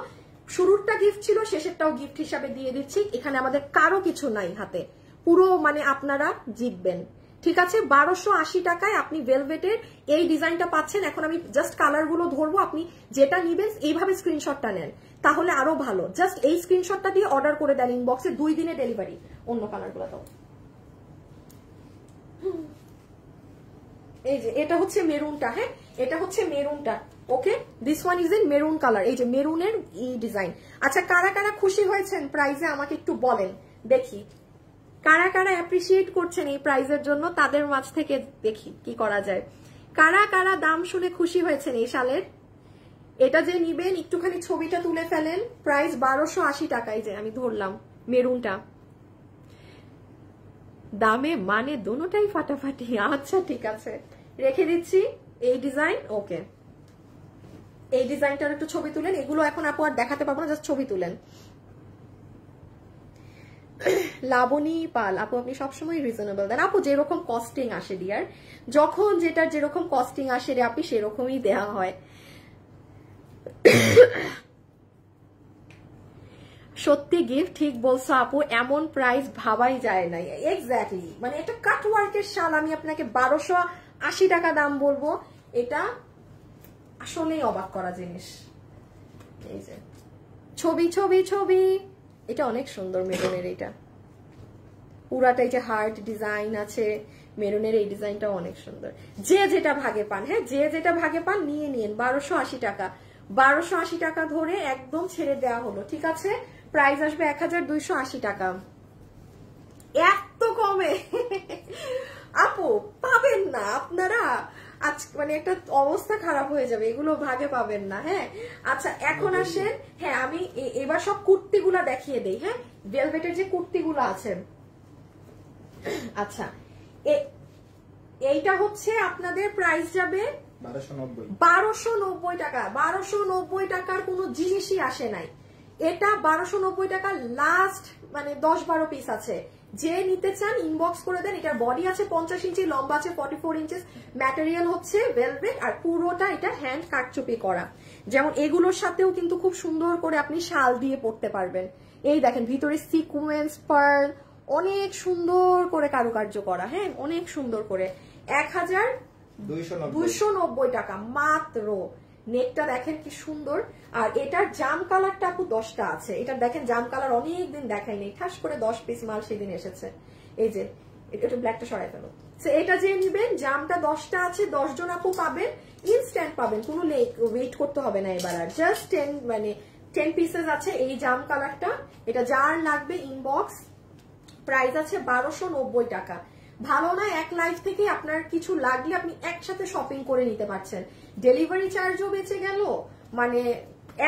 শুরুরটা গিফট ছিল, শেষেরটাও গিফট হিসাবে দিয়ে দিচ্ছি। এখানে আমাদের কারো কিছু নাই হাতে, পুরো মানে আপনারা জিতবেন। ঠিক আছে, 1280 টাকায় আপনি ভেলভেটের এই ডিজাইনটা পাচ্ছেন। এখন আমি জাস্ট কালারগুলো ধরবো, আপনি যেটা নিবেন এইভাবে স্ক্রিনশটটা নেন, তাহলে আরো ভালো। জাস্ট এই স্ক্রিনশটটা দিয়ে অর্ডার করে দেন ইনবক্সে, 2 দিনে ডেলিভারি। অন্য কালারগুলো দাও। এই যে এটা হচ্ছে মেরুনটা, হ্যাঁ এটা হচ্ছে মেরুনটা। Okay, this one is in maroon colour. এই যে মেরুনের এই ডিজাইন। আচ্ছা, কারা কারা খুশি হয়েছেন প্রাইজে আমাকে একটু বলেন দেখি। কারা কারা অ্যাপ্রিসিয়েট করছেন এই প্রাইজের জন্য, তাদের মাঝ থেকে দেখি কি করা যায়। কারা কারা দাম শুনে খুশি হয়েছেন এই শালের। এটা যে নিবেন একটুখানি ছবিটা তুলে ফেলেন। প্রাইস 1280 টাকায়, যে আমি ধরলাম মেরুনটা। দামে মানে দুটোটাই ফাটাফাটি। আচ্ছা ঠিক আছে, রেখে দিচ্ছি এই ডিজাইন। ওকে, এই ডিজাইনটার একটু ছবি তুলেন। এগুলো এখন আপু আর দেখাতে পারবো না, জাস্ট ছবি তুলেন। লাবণী পাল আপু, আপনি সবসময় রিজনেবল দেন আপু। যেরকম কস্টিং আসে ডিয়ার, যখন যেটার যেরকম কস্টিং আসে রে আপনি, সেরকমই দেওয়া হয়। সত্যি গিফট, ঠিক বলছো আপু, এমন প্রাইস ভাবাই যায় নাই। এক্স্যাক্টলি, মানে এটা কাটওয়ার্কের শাল, আমি আপনাকে 1280 টাকা দাম বলবো, এটা আসলেই অবাক করা জিনিস। এই যে ছবি ছবি ছবি, এটা অনেক সুন্দর মেরুনের। এটা পুরাটাই যে হার্ট ডিজাইন আছে, মেরুনের এই ডিজাইনটা অনেক সুন্দর। যে যেটা ভাগে পান, হ্যাঁ যে যেটা ভাগে পান নিয়ে নিন। 1280 টাকা, 1280 টাকা ধরে একদম ছেড়ে দেওয়া হলো। ঠিক আছে, প্রাইস আসবে 1280 টাকা। এত কমে আপু পাবেন না আপনারা, আজ মানে একটা অবস্থা খারাপ হয়ে যাবে, এগুলো ভাগে পাবেন না। হ্যাঁ আচ্ছা, এখন আসেন, হ্যাঁ আমি এবার সব কুর্তিগুলা দেখিয়ে দেই। হ্যাঁ, ভেলভেটের যে কুর্তিগুলো আছে। আচ্ছা, এইটা হচ্ছে আপনাদের প্রাইস যাবে 1290 টাকা। 1290 টাকার কোনো জিনিসই আসে নাই। এটা 1290 টাকা লাস্ট, মানে 10-12 পিস আছে। যে নিতে চান ইনবক্স করে দেন। এটার বডি আছে 50 ইঞ্চি, লম্বা আছে 44 ইঞ্চি, ম্যাটেরিয়াল হচ্ছে ভেলভেট, আর পুরোটা এটা হ্যান্ড কাটচুপি করা। যেমন এগুলোর সাথেও কিন্তু খুব সুন্দর করে আপনি শাল দিয়ে পরতে পারবেন। এই দেখেন ভিতরে সিকোয়েন্স, পার্ল, অনেক সুন্দর করে কারুকার্য করা। হ্যাঁ অনেক সুন্দর করে। 1290 টাকা মাত্র। নেকটা দেখেন কি সুন্দর। আর এটার জাম কালারটা আপু 10টা আছে। এটা দেখেন জাম কালার অনেকদিন দেখায়নি, ঠাস করে 10 পিস মাল সেদিন এসেছে। এই যে এটা ব্ল্যাকটা সরাই ফেলো। এটা যে নিবেন, জামটা 10টা আছে, 10 জন আপু পাবেন, ইনস্ট্যান্ট পাবেন, কোনো ওয়েট করতে হবে না। এবার আর জাস্ট 10 পিসেস আছে এই জাম কালারটা। এটা যার লাগবে ইনবক্স। প্রাইস আছে 1290 টাকা। ভালো না, এক লাইফ থেকে আপনার কিছু লাগলে আপনি একসাথে শপিং করে নিতে পারছেন। ডেলিভারি চার্জও বেঁচে গেল, মানে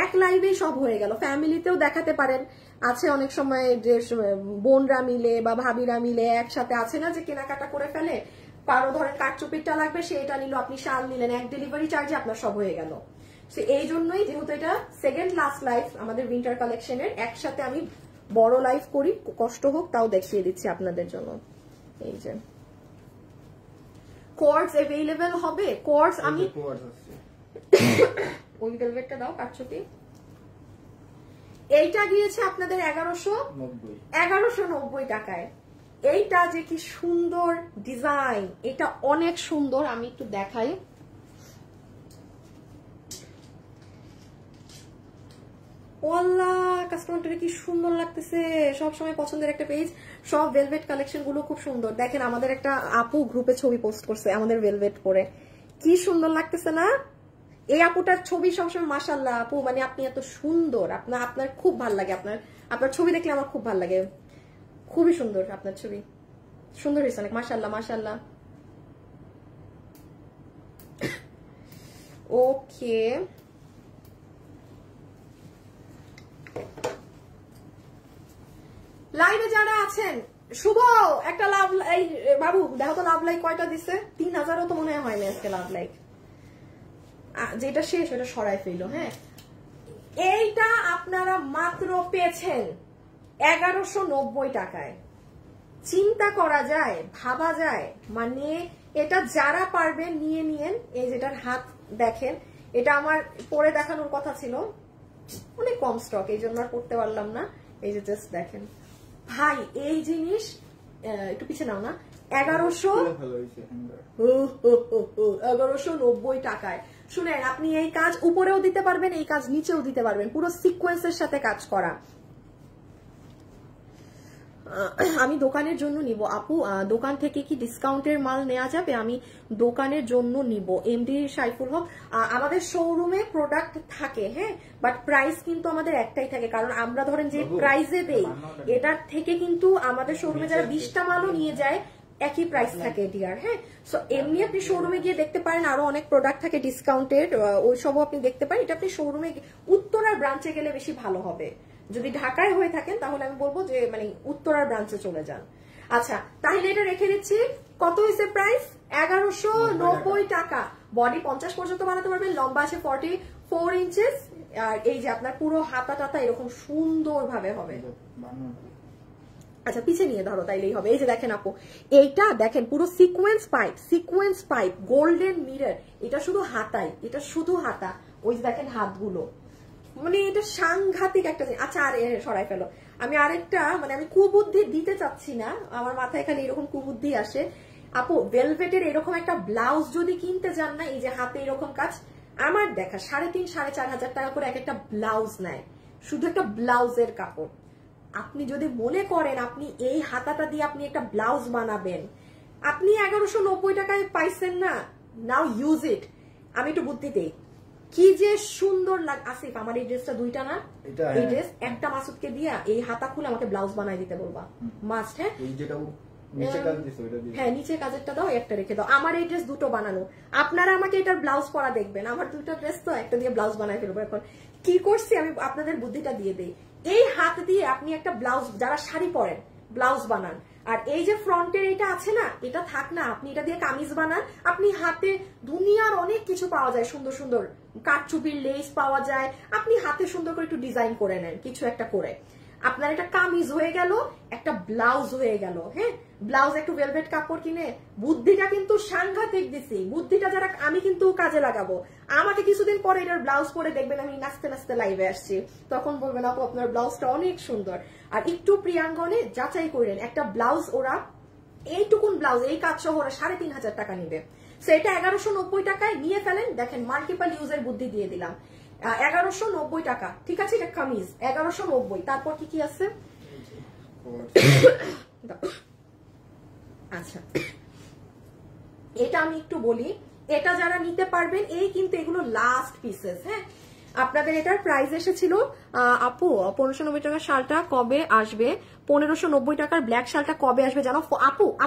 এক লাইভেই সব হয়ে গেল। ফ্যামিলিতেও দেখাতে পারেন। আছে অনেক সময় যে বোনরা মিলে বা ভাবিরা মিলে একসাথে আছে না, যে কেনাকাটা করে ফেলে, কারো ধরেন কাটচুপিটা লাগবে, সে এটা নিল, আপনি শাল নিলেন, এক ডেলিভারি চার্জে আপনার সব হয়ে গেল। এই জন্যই, যেহেতু এটা সেকেন্ড লাস্ট লাইফ আমাদের উইন্টার কালেকশনের, একসাথে আমি বড় লাইভ করি, কষ্ট হোক তাও দেখিয়ে দিচ্ছি আপনাদের জন্য। এই যে কোয়ার্ডস अवेलेबल হবে। কোয়ার্ডস আমি ওই ভেলভেটটা দাও কাটছুপি। এইটা গিয়েছে আপনাদের 1190 টাকায়। এইটা যে কি সুন্দর ডিজাইন, এটা অনেক সুন্দর। আমি একটু দেখাই। ওয়াল্লাহ কাস্টমারটা কি সুন্দর লাগতেছে, সব সময় পছন্দের একটা পেজ। সব ভেলভেট কালেকশন গুলো খুব সুন্দর। দেখেন আমাদের একটা আপু গ্রুপে ছবি পোস্ট করছে আমাদের ভেলভেট পরে, কি সুন্দর লাগতেছে না? এই আপুটার ছবি সবসময় মাশাআল্লাহ আপু, মানে আপনি এত সুন্দর, আপনার খুব ভালো লাগে। আপনার ছবি দেখলে আমার খুব ভালো লাগে, খুবই সুন্দর আপনার ছবি, সুন্দর হয়েছে অনেক, মাশাআল্লাহ মাশাআল্লাহ। ওকে লাইভে যারা আছেন, শুভ একটা লাভ, এই বাবু দেখো তো লাভ লাইক কয়টা দিছে? 3000ও তো মনে হয় না আজকে লাভ লাইক। যেটা শেষ ওটা সরাই ফেললো। হ্যাঁ, এইটা আপনারা মাত্র পেয়েছেন 1190 টাকায়। চিন্তা করা যায়, ভাবা যায়, মানে এটা যারা পারবেন নিয়ে নিয়েন। এই যেটার হাত দেখেন, এটা আমার পরে দেখানোর কথা ছিল, অনেক কম স্টক, এই জন্য আর পড়তে পারলাম না। এই যে জাস্ট দেখেন ভাই, এই জিনিস একটু পিছিয়ে নাও না, 1190 টাকায়। শুনেন, আপনি এই কাজ উপরেও দিতে পারবেন, এই কাজ নিচেও দিতে পারবেন, পুরো সিকোয়েন্সের সাথে কাজ করা। আমি দোকানের জন্য নিব আপু, দোকান থেকে কি ডিসকাউন্টের মাল নেওয়া যাবে? আমি দোকানের জন্য নিব। এমডি সাইফুল হক, আমাদের শোরুমে প্রোডাক্ট থাকে, হ্যাঁ, বাট প্রাইস কিন্তু আমাদের একটাই থাকে, কারণ আমরা ধরেন যে প্রাইসে দেই, এটার থেকে কিন্তু আমাদের শোরুমে যারা 20টা মালও নিয়ে যায় একই প্রাইস থাকে ডিয়ার। হ্যাঁ, সো এমনি আপনি শোরুমে গিয়ে দেখতে পারেন, আরো অনেক প্রোডাক্ট থাকে ডিসকাউন্টেড, ওই সবও আপনি দেখতে পারেন। এটা আপনি শোরুমে উত্তরার ব্রাঞ্চে গেলে বেশি ভালো হবে। যদি ঢাকায় হয়ে থাকেন তাহলে আমি বলবো যে মানে উত্তরার ব্রাঞ্চে চলে যান। আচ্ছা, তাহলে এটা রেখে দিচ্ছি। কত হয়েছে প্রাইস? 1190 টাকা। বডি 50 পর্যন্ত বানাতে পারবেন, লম্বা আছে 44 ইঞ্চেস, আর এই যে আপনার পুরো হাতা টাতা এরকম সুন্দর ভাবে হবে। আচ্ছা, পিছে নিয়ে ধরো তাইলেই হবে। এই যে দেখেন আপু, এইটা দেখেন পুরো সিকোয়েন্স পাইপ, গোল্ডেন মিরর। এটা শুধু হাতাই, এটা শুধু হাতা। ওই যে দেখেন হাতগুলো, মানে এটা সাংঘাতিক একটা জিনিস। আচ্ছা, আর সরাই ফেলো। আমি আরেকটা, মানে আমি কুবুদ্ধি দিতে চাচ্ছি না, আমার মাথায় খালি এরকম কুবুদ্ধি আসে। আপু ভেলভেটের এরকম একটা ব্লাউজ যদি কিনতে যান না, এই যে হাতে এরকম কাজ, আমার দেখা 3,500-4,500 টাকা করে এক একটা ব্লাউজ নেয়, শুধু একটা ব্লাউজের কাপড়। আপনি যদি মনে করেন আপনি এই হাতাটা দিয়ে আপনি একটা ব্লাউজ বানাবেন, আপনি 1190 টাকায় পাইছেন না, নাও ইউজ ইট। আমি একটু বুদ্ধি দেই, কি যে সুন্দর লাগ। আসিফ, আমার এই ড্রেসটা দুইটা না, এই ড্রেস একটা মাসুদকে দিয়া এই হাতা খুলে আমাকে ব্লাউজ বানাই দিতে বলবা, মাস্ট। হ্যাঁ, নিচে কাজেরটা দাও, একটা রেখে দাও। আমার এই ড্রেস দুটো বানানো, আপনারা আমাকে এটার ব্লাউজ পরা দেখবেন। আমার দুটো ড্রেস তো, একটা দিয়ে ব্লাউজ বানাই ফেলবো। এখন কি করছি আমি আপনাদের বুদ্ধিটা দিয়ে দেই। এই হাত দিয়ে আপনি একটা ব্লাউজ, যারা শাড়ি পরেন ব্লাউজ বানান, আর এই যে ফ্রন্টের এটা আছে না, এটা থাক না, আপনি এটা দিয়ে কামিজ বানান। আপনি হাতে দুনিয়ার অনেক কিছু পাওয়া যায়, সুন্দর সুন্দর কাঠচুপির লেস পাওয়া যায়, আপনি হাতে সুন্দর করে একটু ডিজাইন করে নেন, কিছু একটা করে আপনার এটা কামিজ হয়ে গেল, একটা ব্লাউজ হয়ে গেল। হ্যাঁ, ব্লাউজ একটু ভেলভেট কাপড় কিনে, বুদ্ধিটা কিন্তু সাংঘাতিক দিছি। বুদ্ধিটা যারা আমি কিন্তু কাজে লাগাবো। আমাকে কিছুদিন পরে এটার ব্লাউজ পরে দেখবেন আমি নাচতে নাচতে লাইভে আসছি, তখন বলবেন আপু আপনার ব্লাউজটা অনেক সুন্দর। আর একটু প্রিয়াঙ্গনে যাচাই করেন, একটা ব্লাউজ ওরা এইটুকুন ব্লাউজ এই কাজ সহ ওরা 3,500 টাকা নিবে, সেটা 1190 টাকায় নিয়ে ফেলেন। দেখেন মাল্টিপল ইউজের বুদ্ধি দিয়ে দিলাম। 1190 টাকা, ঠিক আছে, এটা কামিজ 1190। তারপর কি কি আছে? আচ্ছা, এটা আমি একটু বলি, এটা যারা নিতে পারবেন, এই কিন্তু এগুলো লাস্ট পিসেস। হ্যাঁ, আপনাদের এটার প্রাইস এসেছিল আপু 1590 টাকার শালটা কবে আসবে? 1590 টাকার ব্ল্যাক শালটা কবে আসবে জানো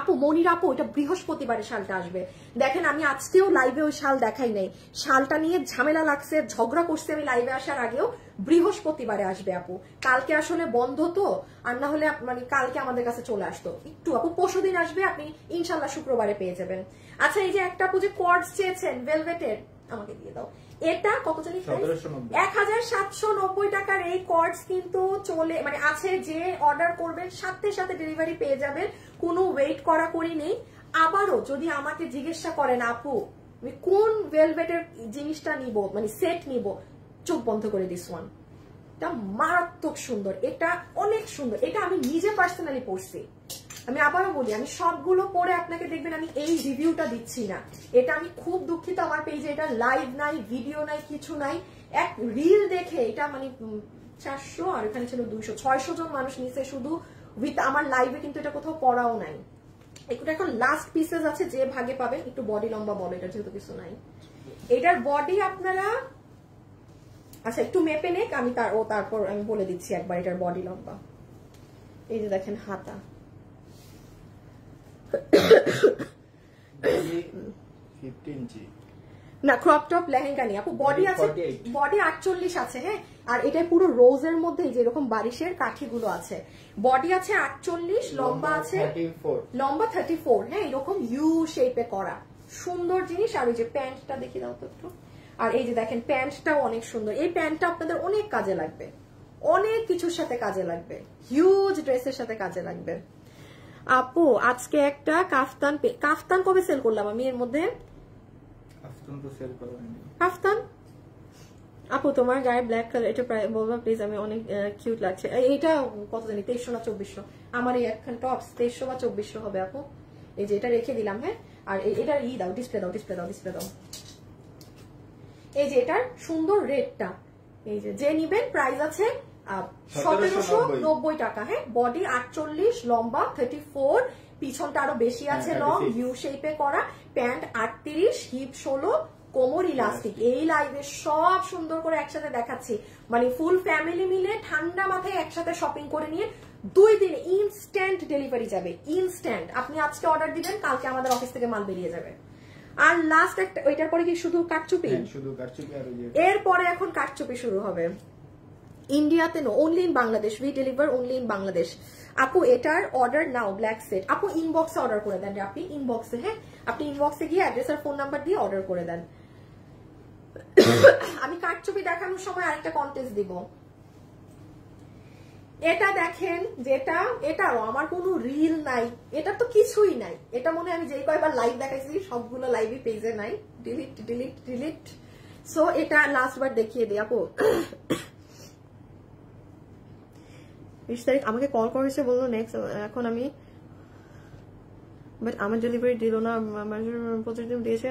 আপু মনির আপু? এটা বৃহস্পতিবারে শালটা আসবে। দেখেন আমি আজকেও লাইভে ওই শাল দেখাই নাই, শালটা নিয়ে ঝামেলা লাগছে, ঝগড়া করছে আমি লাইভে আসার আগেও। বৃহস্পতিবারে আসবে আপু, কালকে আসলে বন্ধ তো, আর না হলে মানে কালকে আমাদের কাছে চলে আসতো একটু। আপু পরশুদিন আসবে, আপনি ইনশাল্লাহ শুক্রবারে পেয়ে যাবেন। আচ্ছা, এই যে একটা আপু যে কোয়ার্ডস চেয়েছেন ভেলভেটের, আমাকে দিয়ে দাও। এটা কত জানি 1790 টাকার এই কর্ডস কিন্তু চলে মানে আছে, যে অর্ডার করবেন সাথে সাথে ডেলিভারি পেয়ে যাবেন, কোনো ওয়েট করা করি নেই। আবারও যদি আমাকে জিজ্ঞাসা করেন আপু আমি কোন ভেলভেটের জিনিসটা নিব, মানে সেট নিব, চোখ বন্ধ করে দিস ওয়ান। এটা মারাত্মক সুন্দর, এটা অনেক সুন্দর, এটা আমি নিজে পার্সোনালি পরছি। আমি আবারও বলি, আমি সবগুলো পরে আপনাকে দেখবেন আমি এই রিভিউটা দিচ্ছি না, এটা আমি খুব দুঃখিত, আমার পেজে এটা লাইভ নাই, ভিডিও নাই, কিছু নাই, এক রিল দেখে এটা মানে 400 আর এখানে ছিল 200, 600 জন মানুষ নিচে শুধু উইথ আমার লাইভে, কিন্তু এটা কোথাও পড়াও নাই। এটা এখন লাস্ট পিসেস আছে, যে ভাগে পাবেন। একটু বডি লম্বা বলো, এটা যেহেতু কিছু নাই। এটার বডি আপনারা আচ্ছা একটু মেপে নেক, আমি তারপর আমি বলে দিচ্ছি একবার এটার বডি লম্বা। এই যে দেখেন হাতা, 50 ইঞ্চি না ক্রপ টপ লেহেঙ্গা নিয়ে আপু। বডি আছে, বডি 48 আছে, হ্যাঁ। আর এটা পুরো রোজের মধ্যে যে এরকম বারিশের কাঠিগুলো আছে। বডি আছে 48, লম্বা আছে 34, লম্বা 34, হ্যাঁ, এরকম ইউ শেপে করা সুন্দর জিনিস। আর ওই যে প্যান্টটা দেখি দাও তো একটু। আর এই যে দেখেন প্যান্টটাও অনেক সুন্দর। এই প্যান্টটা আপনাদের অনেক কাজে লাগবে, অনেক কিছুর সাথে কাজে লাগবে, হিউজ ড্রেসের সাথে কাজে লাগবে। আপু আজকে একটা কাফতান কবে সেল করলাম আমি? এর মধ্যে কাফতান আপু তোমার গায়ে ব্ল্যাক কালার, এটা প্রায় বলবা প্লিজ, আমি অনেক কিউট লাগছে। এইটা কত জানি 2300 না 2400, আমার এই একখান টপস 2300 বা 2400 হবে আপু। এই যে এটা রেখে দিলাম, হ্যাঁ। আর এটার দাও, ডিসপ্লে দাও, ডিসপ্লে দাও, ডিসপ্লে দাও। এই যে এটার সুন্দর রেটটা, এই যে নিবেন প্রাইস আছে 1790 টাকা, হ্যাঁ। বডি 48, লম্বা 34, পিছনটা আরো বেশি আছে লং, ইউ শেপে করা। প্যান্ট 38, হিপ 16, কোমর ইলাস্টিক। এই লাইভে সব সুন্দর করে একসাথে দেখাচ্ছি, মানে ফুল ফ্যামিলি মিলে ঠান্ডা মাথায় একসাথে শপিং করে নিয়ে 2 দিনে ইনস্ট্যান্ট ডেলিভারি যাবে, ইনস্ট্যান্ট। আপনি আজকে অর্ডার দিবেন, কালকে আমাদের অফিস থেকে মাল বেরিয়ে যাবে। আর লাস্ট একটা, ওইটার পরে কি শুধু কাটচুপি? শুধু কাটচুপি। আর এরপরে এখন কাটচুপি শুরু হবে। ইন্ডিয়াতে no, only in Bangladesh, we deliver only in Bangladesh. আপু এটার অর্ডার নাও, ব্ল্যাক সেট। আপু ইনবক্সে অর্ডার করে দেন, আপনি ইনবক্সে, হ্যাঁ, আপনি ইনবক্সে গিয়ে অ্যাড্রেস আর ফোন নাম্বার দিয়ে অর্ডার করে দেন। আমি কাটচুপি দেখানোর সময় আরেকটা কন্টেস্ট দিব। এটা দেখেন, যেটা এটাও আমার কোনো রিল নাই, এটা তো কিছুই নাই। এটা মনে হয় আমি যেই কয়বার লাইভ দেখাইছি সবগুলো লাইভই পেজে নাই, ডিলিট ডিলিট ডিলিট। সো এটা লাস্ট বার দেখিয়ে দিই আপু। 20 তারিখ আমাকে কল করেছে, বললো নেক্সট। এখন আমি বাট আমার ডেলিভারি দিল না, 25 দিন দিয়েছে,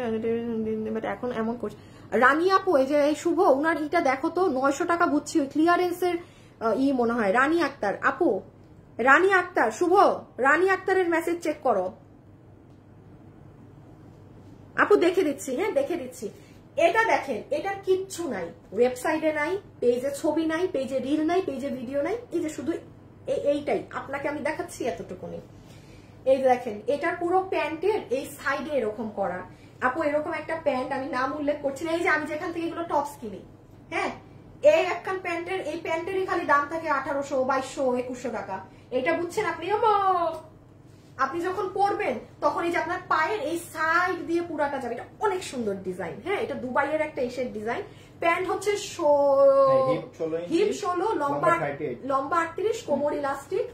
বাট এখন এমন করছে। রানী আপু এই যে শুভ, উনার ইটা দেখো তো, 900 টাকা বুঝছি, ওই ক্লিয়ারেন্সের মনে হয়। রানী আক্তার আপু, রানী আক্তার, শুভ রানী আক্তারের মেসেজ চেক করো আপু, দেখে দিচ্ছি, হ্যাঁ দেখে দিচ্ছি। এটা দেখেন, এটার কিচ্ছু নাই, ওয়েবসাইটে নাই, পেজে ছবি নাই, পেজে রিল নাই, পেজে ভিডিও নাই। এই যে শুধু এইটাই আপনাকে আমি দেখাচ্ছি, এতটুকুনি। এই দেখেন, এটার পুরো প্যান্টের এই সাইডে এরকম করা। আপু এরকম একটা প্যান্ট, আমি নাম উল্লেখ করছি না, এই যে আমি যেখান থেকে এগুলো টপস কিনি, হ্যাঁ, এই একখান প্যান্টের, এই প্যান্টেরই খালি দাম থাকে 1800, 2200, 2100 টাকা। এটা বুঝছেন আপনি? আপনি যখন পরবেন তখন এই যে আপনার পায়ের এই সাইড দিয়ে পুরাটা যাবে। এটা অনেক সুন্দর ডিজাইন, হ্যাঁ, এটা দুবাইয়ের একটা এসের ডিজাইন। প্যান্ট হচ্ছে হিপ 16, লম্বা 38, কোমর ইলাস্টিক।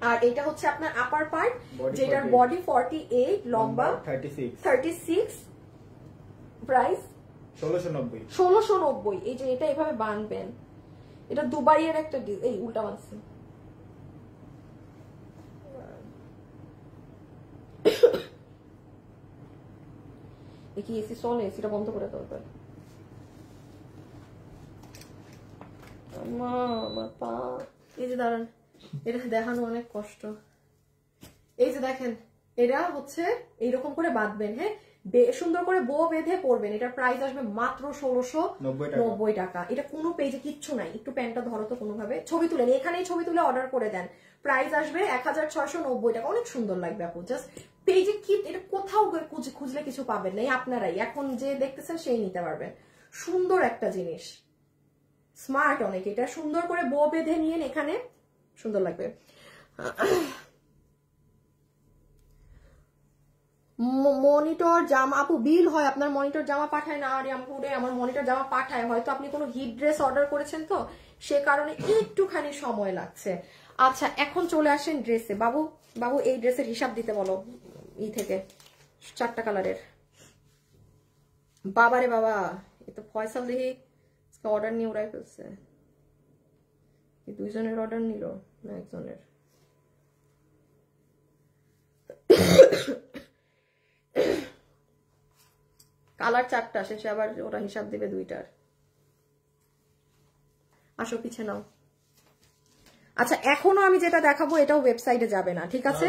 আর এটা হচ্ছে আপনার আপার পার্ট, যেটার বডি 48, লম্বা 36, প্রাইস 1690। এই যে এটা এভাবে বানবেন, এটা দুবাইয়ের একটা, এই উল্টা বানছে। কি এসি চলে? এসিটা বন্ধ করে দরকার। এই যে দাঁড়ান, এটা দেখানো অনেক কষ্ট। এই যে দেখেন, এটা হচ্ছে এইরকম করে বাঁধবেন, হ্যাঁ, সুন্দর করে বো বেঁধে পরবেন। এটার প্রাইস আসবে মাত্র 1690 টাকা। এটা কোনো পেজে কিচ্ছু নাই। একটু প্যান্টটা ধরো তো কোনোভাবে, ছবি তুলেন, এখানেই ছবি তুলে অর্ডার করে দেন। প্রাইস আসবে 1690 টাকা। অনেক সুন্দর লাগবে আপু, জাস্ট পেজে কি, এটা কোথাও খুঁজলে কিছু পাবেন না, আপনারাই এখন যে দেখতেছেন সেই নিতে পারবেন। সুন্দর একটা জিনিস, স্মার্ট অনেক। এটা সুন্দর করে বো বেঁধে নিয়ে এখানে সুন্দর লাগবে। মনিটর জামা আপু বিল হয়, আপনার মনিটর জামা পাঠায় না? আর আমার মনিটর জামা পাঠায়, হয়তো আপনি কোনো হিট ড্রেস অর্ডার করেছেন, তো সে কারণে একটুখানি সময় লাগছে। আচ্ছা এখন চলে আসেন ড্রেসে। বাবু বাবু এই ড্রেসের হিসাব দিতে বলো, থেকে 4টা কালারের। বাবারে বাবা, এ তো ফয়সাল দেখি অর্ডার নিয়ে উড়াই ফেলছে। দুইজনের অর্ডার নিল না একজনের? কালার 4টা, শেষে আবার ওরা হিসাব দিবে 2টার। আসো পিছে নাও। আচ্ছা এখনো আমি যেটা দেখাবো এটাও ওয়েবসাইটে যাবে না, ঠিক আছে?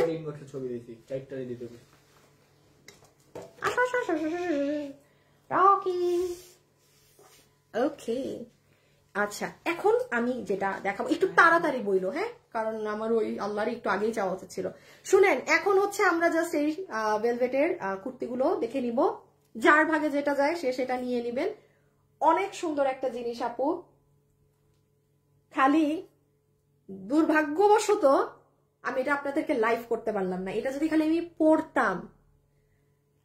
ছবি দিছি, 4টারই দিতে হবে। ওকে আচ্ছা, এখন আমি যেটা দেখাবো একটু তাড়াতাড়ি বইলো, হ্যাঁ, কারণ আমার ওই আল্লাহর একটু আগেই যাওয়া উচিত ছিল। শুনেন, এখন হচ্ছে আমরা জাস্ট এই ভেলভেটের কুর্তিগুলো দেখে নিব। যার ভাগে যেটা যায় সে সেটা নিয়ে নিবেন। অনেক সুন্দর একটা জিনিস আপু, খালি দুর্ভাগ্যবশত আমি এটা আপনাদেরকে লাইভ করতে পারলাম না। এটা যদি খালি আমি পড়তাম,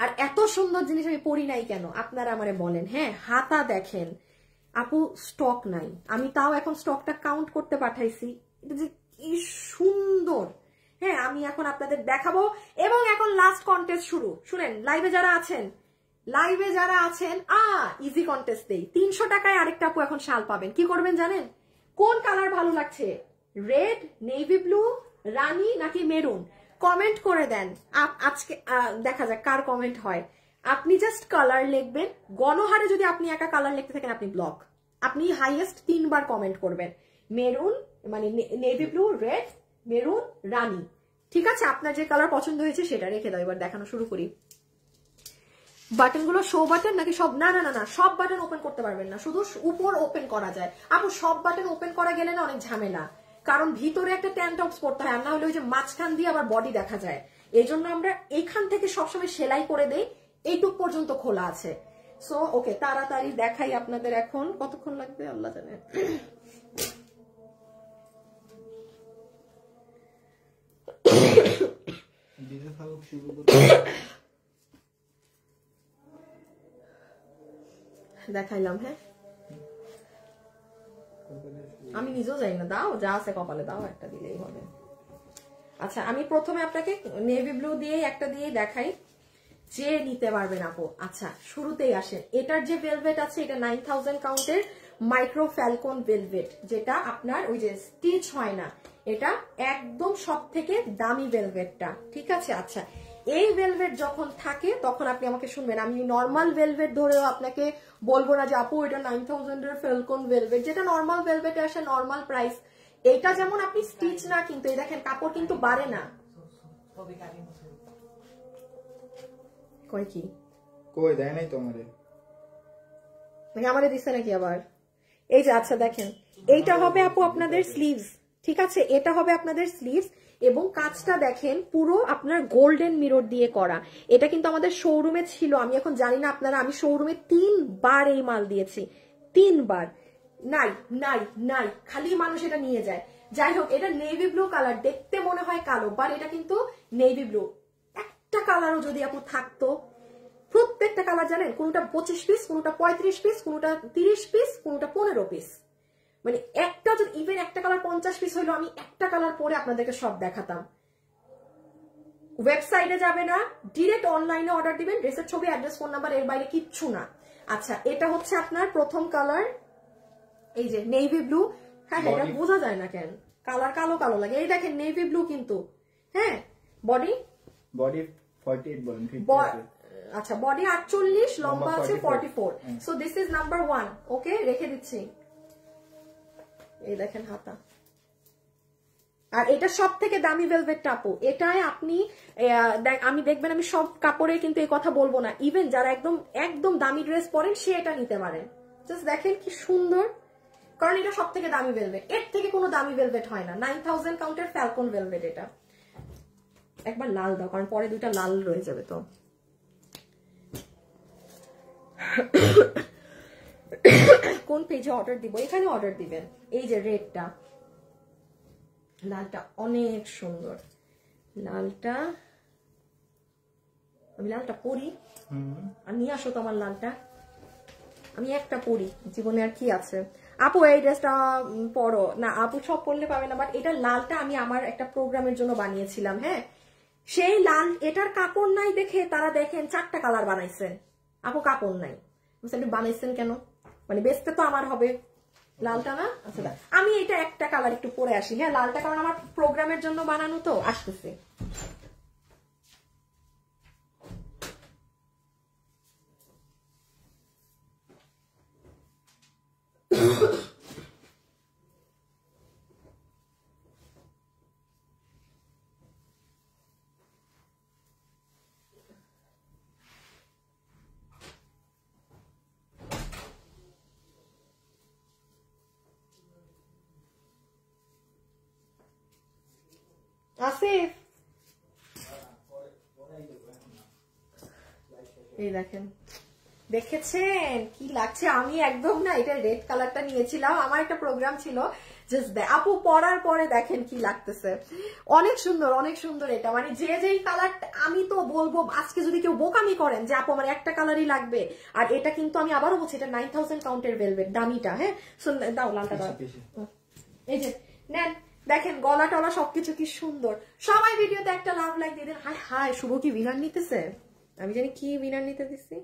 আর এত সুন্দর জিনিস আমি পড়ি নাই কেন আপনারা আমারে বলেন। হ্যাঁ, হাতা দেখেন আপু, স্টক নাই। আমি তাও এখন স্টকটা কাউন্ট করতে পাঠাইছি। এটা যে কি সুন্দর। হ্যাঁ, আমি এখন আপনাদের দেখাবো। এবং এখন লাস্ট কন্টেস্ট শুরু। শুনেন, লাইভে যারা আছেন ইজি কন্টেস্ট দেই। 300 টাকায় আরেকটা আপু এখন শাল পাবেন। কি করবেন জানেন? কোন কালার ভালো লাগছে, রেড, নেভি ব্লু, রানী নাকি মেরুন, কমেন্ট করে দেন। আজকে দেখা যাক কার কমেন্ট হয়। আপনি জাস্ট কালার লিখবেন। গণহারে যদি আপনি একা কালার লিখতে থাকেন আপনি ব্লক। আপনি হাইয়েস্ট 3 বার কমেন্ট করবেন, মেরুন মানে নেভি ব্লু, রেড, মেরুন, রানী। ঠিক আছে, আপনার যে কালার পছন্দ হয়েছে সেটা রেখে দাও। এবার দেখানো শুরু করি। বাটনগুলো শো বাটন নাকি সব? না না না না, সব বাটন ওপেন করতে পারবেন না, শুধু উপর ওপেন করা যায়। আপু সব বাটন ওপেন করা গেলে না অনেক ঝামেলা, কারণ ভিতরে একটা ট্যান টপস পড়তে হয়, আর না হলে ওই যে মাঝখান দিয়ে আবার বডি দেখা যায়। এই জন্য আমরা এখান থেকে সবসময় সেলাই করে দেই, এইটুক পর্যন্ত খোলা আছে। সো ওকে, তাড়াতাড়ি দেখাই আপনাদের। এখন কতক্ষণ লাগবে আল্লাহ জানে। দেখাইলাম। হ্যাঁ, আমি নিজেও জানি না, দাও যা আছে কপালে দাও, একটা দিলেই হবে। আচ্ছা, আমি প্রথমে আপনাকে নেভি ব্লু দিয়ে একটা দিয়ে দেখাই, যে নিতে পারবেন আপু। আচ্ছা, শুরুতেই আসেন। এটার যে ভেলভেট আছে এটা 9000 কাউন্টের মাইক্রো ফ্যালকন ভেলভেট, যেটা আপনার ওই যে স্টিচ হয় না, এটা একদম সব থেকে দামি ভেলভেটটা। ঠিক আছে, আচ্ছা এই ভেলভেট যখন থাকে তখন আপনি আমাকে শুনবেন। আমি নর্মাল ভেলভেট ধরেও আপনাকে বলবো না যে আপু এটা 9000 এর ফ্যালকন ভেলভেট, যেটা নর্মাল ভেলভেটে আসে নর্মাল প্রাইস। এইটা যেমন আপনি স্টিচ না, কিন্তু এই দেখেন কাপড় কিন্তু বাড়ে না। কই কি কই দেয় নাই তোমারে, মানে আমারে দিছে নাকি আবার? এই যে আচ্ছা দেখেন, এইটা হবে আপু আপনাদের স্লিভস। ঠিক আছে, এটা হবে আপনাদের স্লিভস। এবং কাজটা দেখেন পুরো আপনার গোল্ডেন মিরর দিয়ে করা। এটা কিন্তু আমাদের শোরুমে ছিল, আমি এখন জানি না আপনারা, আমি শোরুমে 3 বার এই মাল দিয়েছি, 3 বার। নাই নাই নাই, খালি মানুষ এটা নিয়ে যায়। যাই হোক, এটা নেভি ব্লু কালার, দেখতে মনে হয় কালো, বাট এটা কিন্তু নেভি ব্লু। একটা কালারও যদি আপু থাকতো, প্রত্যেকটা কালার জানেন, কোনটা 25 পিস, কোনটা 35 পিস, কোনটা 30 পিস, কোনটা 15 পিস, মানে একটা যদি ইভেন একটা কালার 50 পিস হইলো, আমি একটা কালার পরে আপনাদেরকে সব দেখাতাম। ওয়েবসাইটে যাবে না, ডিরেক্ট অনলাইনে অর্ডার দিবেন। ড্রেসের ছবি, অ্যাড্রেস, ফোন নাম্বার, এর বাইরে কিচ্ছু না। আচ্ছা, এটা হচ্ছে আপনার প্রথম কালার, এই যে নেভি ব্লু। হ্যাঁ হ্যাঁ, এটা বোঝা যায় না কেন, কালার কালো কালো লাগে। এই দেখেন নেভি ব্লু কিন্তু। হ্যাঁ, বডি 48 বলেন, ঠিক আছে। আচ্ছা, বডি 48, লম্বা আছে 44। So this is number 1। ওকে, রেখে দিচ্ছি। এই দেখেন হাতা। আর এটা সব থেকে দামি ভেলভেট আপু। এটাই আপনি আমি দেখবেন, আমি সব কাপড়ে কিন্তু এই কথা বলবো না, ইভেন যারা একদম একদম দামি ড্রেস পরেন সে এটা নিতে পারেন। জাস্ট দেখেন কি সুন্দর, কারণ এটা সব থেকে দামি ভেলভেট, এর থেকে কোনো দামি ভেলভেট হয় না। 9000 কাউন্টের ফ্যালকন ভেলভেট এটা। একবার লাল দাও, কারণ পরে 2টা লাল রয়ে যাবে। তো কোন পেজে অর্ডার দিব? এখানে অর্ডার দিবেন। এই যে রেডটা, লালটা অনেক সুন্দর। লালটা আমি লালটা পরি, আর নিয়ে আসো তো আমার লালটা। আমি একটা পরি জীবনে, আর কি আছে। আপু এই ড্রেসটা পরো না? আপু সব পরলে পাবে না, বাট এটা লালটা আমি আমার একটা প্রোগ্রামের জন্য বানিয়েছিলাম। হ্যাঁ, সেই লাল, এটার কাপড় নাই দেখে তারা দেখেন 4টা কালার বানাইছেন। আপু কাপড় নাই, আপনি বানাইছেন কেন? মানে বেচতে তো আমার হবে, লালটা না? আচ্ছা আমি এটা একটা কালার একটু পরে আসি। হ্যাঁ, লালটা কারণ আমার প্রোগ্রামের জন্য বানানো তো, আসতেছে। আসিফ, এই দেখেন, দেখেছেন কি লাগছে? আমি একদম না এটা রেড কালারটা নিয়েছিলাম, আমার একটা প্রোগ্রাম ছিল। জাস্ট আপু পরার পরে দেখেন কি লাগতেছে, অনেক সুন্দর, অনেক সুন্দর। এটা মানে যে যেই কালার, আমি তো বলবো আজকে যদি কেউ বোকামি করেন যে আপু আমার একটা কালারই লাগবে, আর এটা কিন্তু আমি আবারও বলছি এটা 9000 কাউন্টের ভেলভেট, দামিটা। হ্যাঁ, দাও লালটা দাও, এই যে নেন। দেখেন গলা টলা সবকিছু কি সুন্দর। সবাই ভিডিওতে একটা লাভ লাইক দিয়ে দেন। হায় হায়, শুভ কি উইনার নিতেছে? আমি জানি কি উইনার নিতে দিচ্ছি।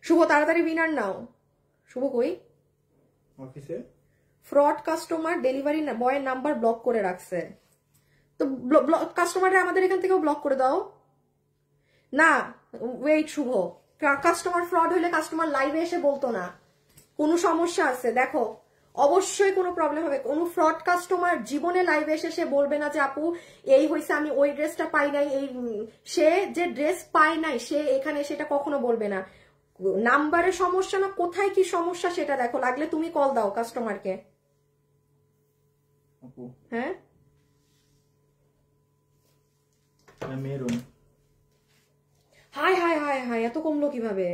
শুভ তাড়াতাড়ি উইনার নাও। শুভ কই? অফিসে ফ্রড কাস্টমার ডেলিভারি বয়ের নাম্বার ব্লক করে রাখছে। তো কাস্টমাররা আমাদের এখান থেকেও ব্লক করে দাও না। ওয়েট শুভ, কাস্টমার ফ্রড হইলে কাস্টমার লাইভে এসে বলতো না কোনো সমস্যা আছে। দেখো অবশ্যই কোনো প্রবলেম হবে। কোনো ফ্রড কাস্টমার জীবনে লাইভে এসে সে বলবে না যে আপু এই হয়েছে, আমি ওই ড্রেসটা পাই নাই, এই সে যে ড্রেস পায় নাই সে এখানে সেটা কখনো বলবে না। নাম্বারের সমস্যা না, কোথায় কি সমস্যা সেটা দেখো। লাগলে তুমি কল দাও কাস্টমারকে। হ্যাঁ, maroon. High high high high, এত কমলো কিভাবে?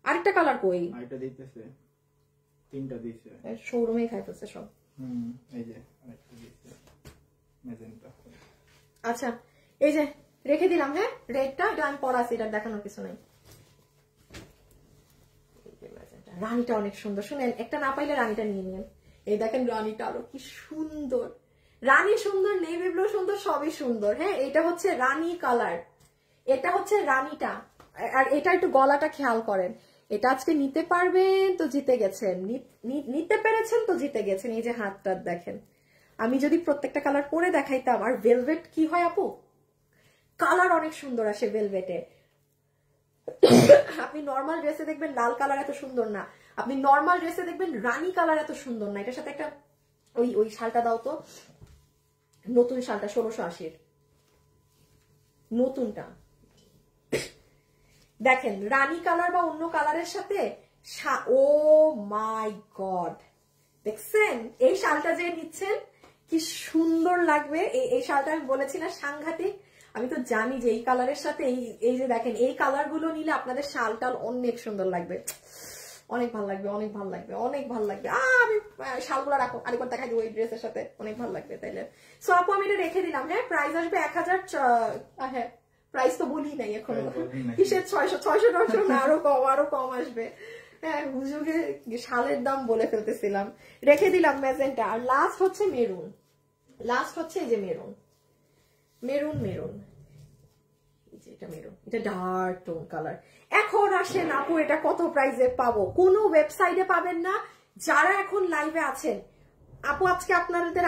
আরেকটা কালার কই? আরেকটা দিতেছে, তিনটা দিছে, শোরুমে খাইতেছে সব। এই যে আরেকটা দিছে ম্যাজেন্টা। আচ্ছা এই যে রেখে দিলাম। হ্যাঁ, রেডটা এটা আমি পরা আছে, এটা দেখানোর কিছু নাই। রানীটা অনেক সুন্দর, শুনেন একটা না পাইলে রানীটা নিয়ে নিন। এই দেখেন রানীটা আরো কি সুন্দর, রানী সুন্দর, নেভি ব্লু সুন্দর, সবই সুন্দর। হ্যাঁ, এটা হচ্ছে রানী কালার, এটা হচ্ছে রানীটা। আর এটা একটু গলাটা খেয়াল করেন। এটা আজকে নিতে পারবেন তো জিতে গেছেন, নিতে পেরেছেন তো জিতে গেছেন। এই যে হাতটা দেখেন, আমি যদি প্রত্যেকটা কালার পরে দেখাইতাম। আর ভেলভেট কি হয় আপু, কালার অনেক সুন্দর আসে ভেলভেটে। আপনি নর্মাল ড্রেসে দেখবেন লাল কালার এত সুন্দর না, আপনি নর্মাল ড্রেসে দেখবেন রানী কালার এত সুন্দর না। এটার সাথে একটা ওই শালটা দাও তো, নতুন শালটা 1680-র নতুনটা। দেখেন রানী কালার বা অন্য কালারের সাথে, ও মাই গড, দেখছেন এই শালটা যে নিচ্ছেন কি সুন্দর লাগবে। এই শালটা আমি বলেছি না সাংঘাতিক। আমি তো জানি যে এই কালারের সাথে এই যে দেখেন এই কালার গুলো নিলে আপনাদের শালটাল অনেক সুন্দর লাগবে, অনেক ভালো লাগবে, অনেক ভালো লাগবে, অনেক ভালো লাগবে। আমি শালগুলো রাখো, আরেকবার দেখাই দেবো এই ড্রেসের সাথে, অনেক ভালো লাগবে। তাইলে সো আপু আমি এটা রেখে দিলাম। হ্যাঁ, প্রাইস আসবে 1000। হ্যাঁ, প্রাইস তো বলি নাই এখনো, কিসের 600 না, আরো কম আসবে। হ্যাঁ, হুজুগে শালের দাম বলে ফেলতেছিলাম। রেখে দিলাম ম্যাজেন্টা। আর লাস্ট হচ্ছে মেরুন, লাস্ট হচ্ছে এই যে মেরুন, মেরুন মেরুন, এটা মেরুন, এটা ডার্ক টোন কালার। এখন আসেন আপু এটা কত প্রাইসে পাবো? কোনো ওয়েবসাইটে পাবেন না। যারা এখন লাইভে আছেন আপু, আজকে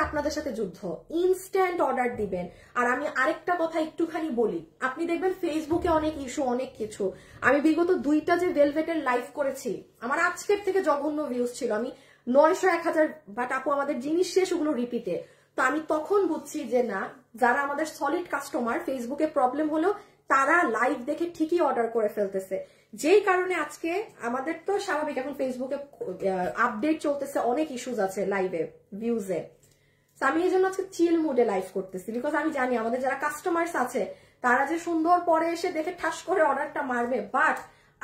আপনাদের সাথে যুদ্ধ, ইনস্ট্যান্ট অর্ডার দিবেন। আর আমি আরেকটা কথা একটুখানি বলি, আপনি দেখবেন ফেসবুকে অনেক ইস্যু, অনেক কিছু। আমি বিগত 2টা যে ভেলভেটের লাইভ করেছি, আমার আজকের থেকে জঘন্য ভিউজ ছিল, আমি 900-1000, বাট আপু আমাদের জিনিস শেষ, ওগুলো রিপিটে। তো আমি তখন বুঝছি যে না, যারা আমাদের সলিড কাস্টমার, ফেসবুকে প্রবলেম হলেও তারা লাইভ দেখে ঠিকই অর্ডার করে ফেলতেছে। যেই কারণে আজকে আমাদের তো স্বাভাবিক, এখন ফেসবুকে আপডেট চলতেছে, অনেক ইস্যুস আছে লাইভে ভিউজে। আমি এই জন্য আজকে চিল মুডে লাইভ করতেছি, বিকজ আমি জানি আমাদের যারা কাস্টমার্স আছে তারা যে সুন্দর পরে এসে দেখে ঠাস করে অর্ডারটা মারবে, বাট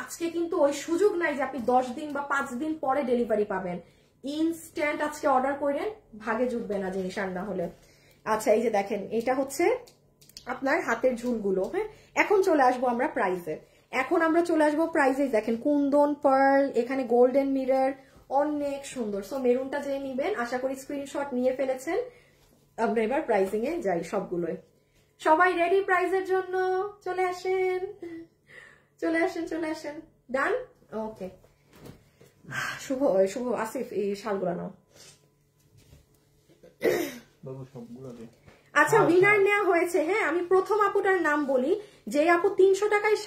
আজকে কিন্তু ওই সুযোগ নাই যে আপনি 10 দিন বা 5 দিন পরে ডেলিভারি পাবেন। ইনস্ট্যান্ট আজকে অর্ডার করেন, ভাগে জুটবে না জিনিস আর না হলে। আচ্ছা এই যে দেখেন, এটা হচ্ছে আপনার হাতের ঝুলগুলো। হ্যাঁ, এখন চলে আসবো আমরা প্রাইজে। এখন আমরা চলে আসবো প্রাইজে। দেখেন কুন্দন পার্ল, এখানে গোল্ডেন মিরর, অনেক সুন্দর। সো মেরুনটা যে নিবেন, আশা করি স্ক্রিনশট নিয়ে ফেলেছেন। আমরা এবার প্রাইজিং এ যাই সবগুলোই। সবাই রেডি প্রাইজের জন্য? চলে আসেন। চলে আসেন ডান। ওকে শুভ শুভ আসিফ এই শালগুলো নাও। বাবু সবগুলো দে। আচ্ছা উইনার নেওয়া হয়েছে। হ্যাঁ আমি প্রথম আপুটার নাম বলি, যে আপু 300 টাকায়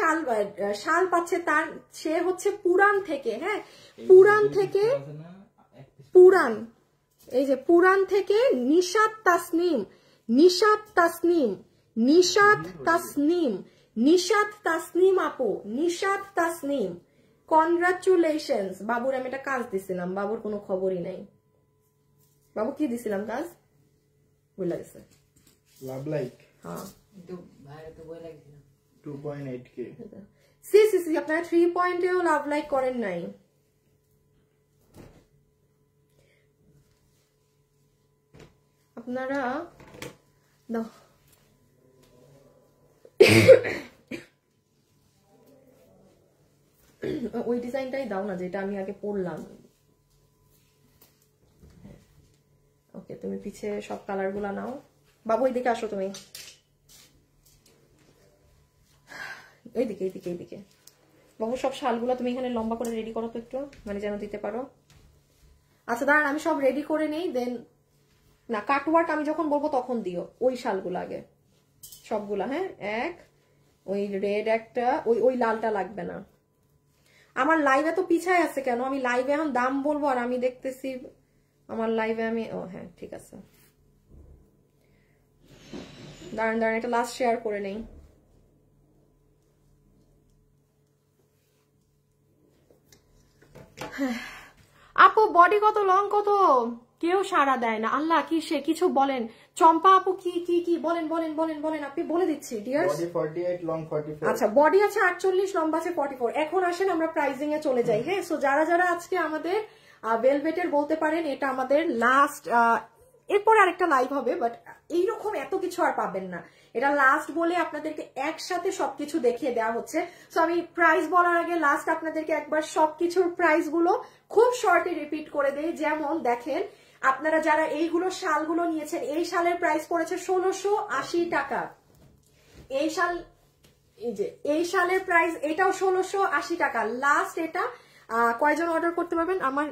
শাল পাচ্ছে, তার সে হচ্ছে পুরান থেকে। হ্যাঁ পুরান থেকে, পুরান এই যে পুরান থেকে নিশাত তাসনিম, নিশাত তাসনিম, নিশাত তাসনিম, নিশাত তাসনিম আপু, নিশাত তাসনিম, কনগ্রাচুলেশনস। বাবুর আমি একটা কাজ দিছিলাম, বাবুর কোনো খবরই নাই। বাবু কি দিছিলাম কাজ বলে গেছে? Love like. হ্যাঁ তো বাইরে তো বই লাগছিল 2.8k। সি আপনারা 3 পয়েন্টেও লাভ লাইক করেন নাই। আপনারা দাও ওই ডিজাইনটাই দাও না যেটা আমি আগে পড়লাম। ওকে তুমি পিছে সব কালার গুলা নাও। বাবু এইদিকে আসো, তুমি এইদিকে এইদিকে এইদিকে। বাবু সব শালগুলো তুমি এখানে লম্বা করে রেডি করো তো একটু, মানে যেন দিতে পারো। আচ্ছা দাঁড়ান আমি সব রেডি করে নেই, দেন না কাটওয়ার্ক আমি যখন বলবো তখন দিও ওই শালগুলো আগে সবগুলা। হ্যাঁ এক ওই রেড একটা, ওই লালটা লাগবে না। আমার লাইভে তো পিছায় আছে কেন? আমি লাইভে এখন দাম বলবো আর আমি দেখতেছি আমার লাইভে আমি, ও হ্যাঁ ঠিক আছে দাঁড়ান এটা লাস্ট শেয়ার করে নেই। আপু বডি কত, লং কত? কেউ সাড়া দেয় না। আল্লাহ কি সে কিছু বলেন। চম্পা আপু কি কি কি বলেন বলেন বলেন বলেন, আপনি বলে দিচ্ছি ডিয়ার্স। Body 48, long 44। আচ্ছা বডি আছে 48, লম্বা আছে 44। এখন আসেন আমরা প্রাইজিং এ চলে যাই। হ্যাঁ সো যারা যারা আজকে আমাদের ভেলভেটের বলতে পারেন এটা আমাদের লাস্ট, এরপর আরেকটা লাইভ হবে, বাট এইরকম এত কিছু আর পাবেন না। এটা লাস্ট বলে আপনাদেরকে একসাথে সবকিছু দেখিয়ে দেওয়া হচ্ছে। সো আমি প্রাইস বলার আগে লাস্ট আপনাদেরকে একবার সবকিছুর প্রাইস গুলো খুব শর্টে রিপিট করে দেই। যেমন দেখেন আপনারা যারা এইগুলো শালগুলো নিয়েছেন, এই শালের প্রাইস পড়েছে 1680 টাকা। এই শাল, এই যে এই শালের প্রাইস এটাও 1680 টাকা লাস্ট। এটা কয়জন অর্ডার করতে পারবেন? আমার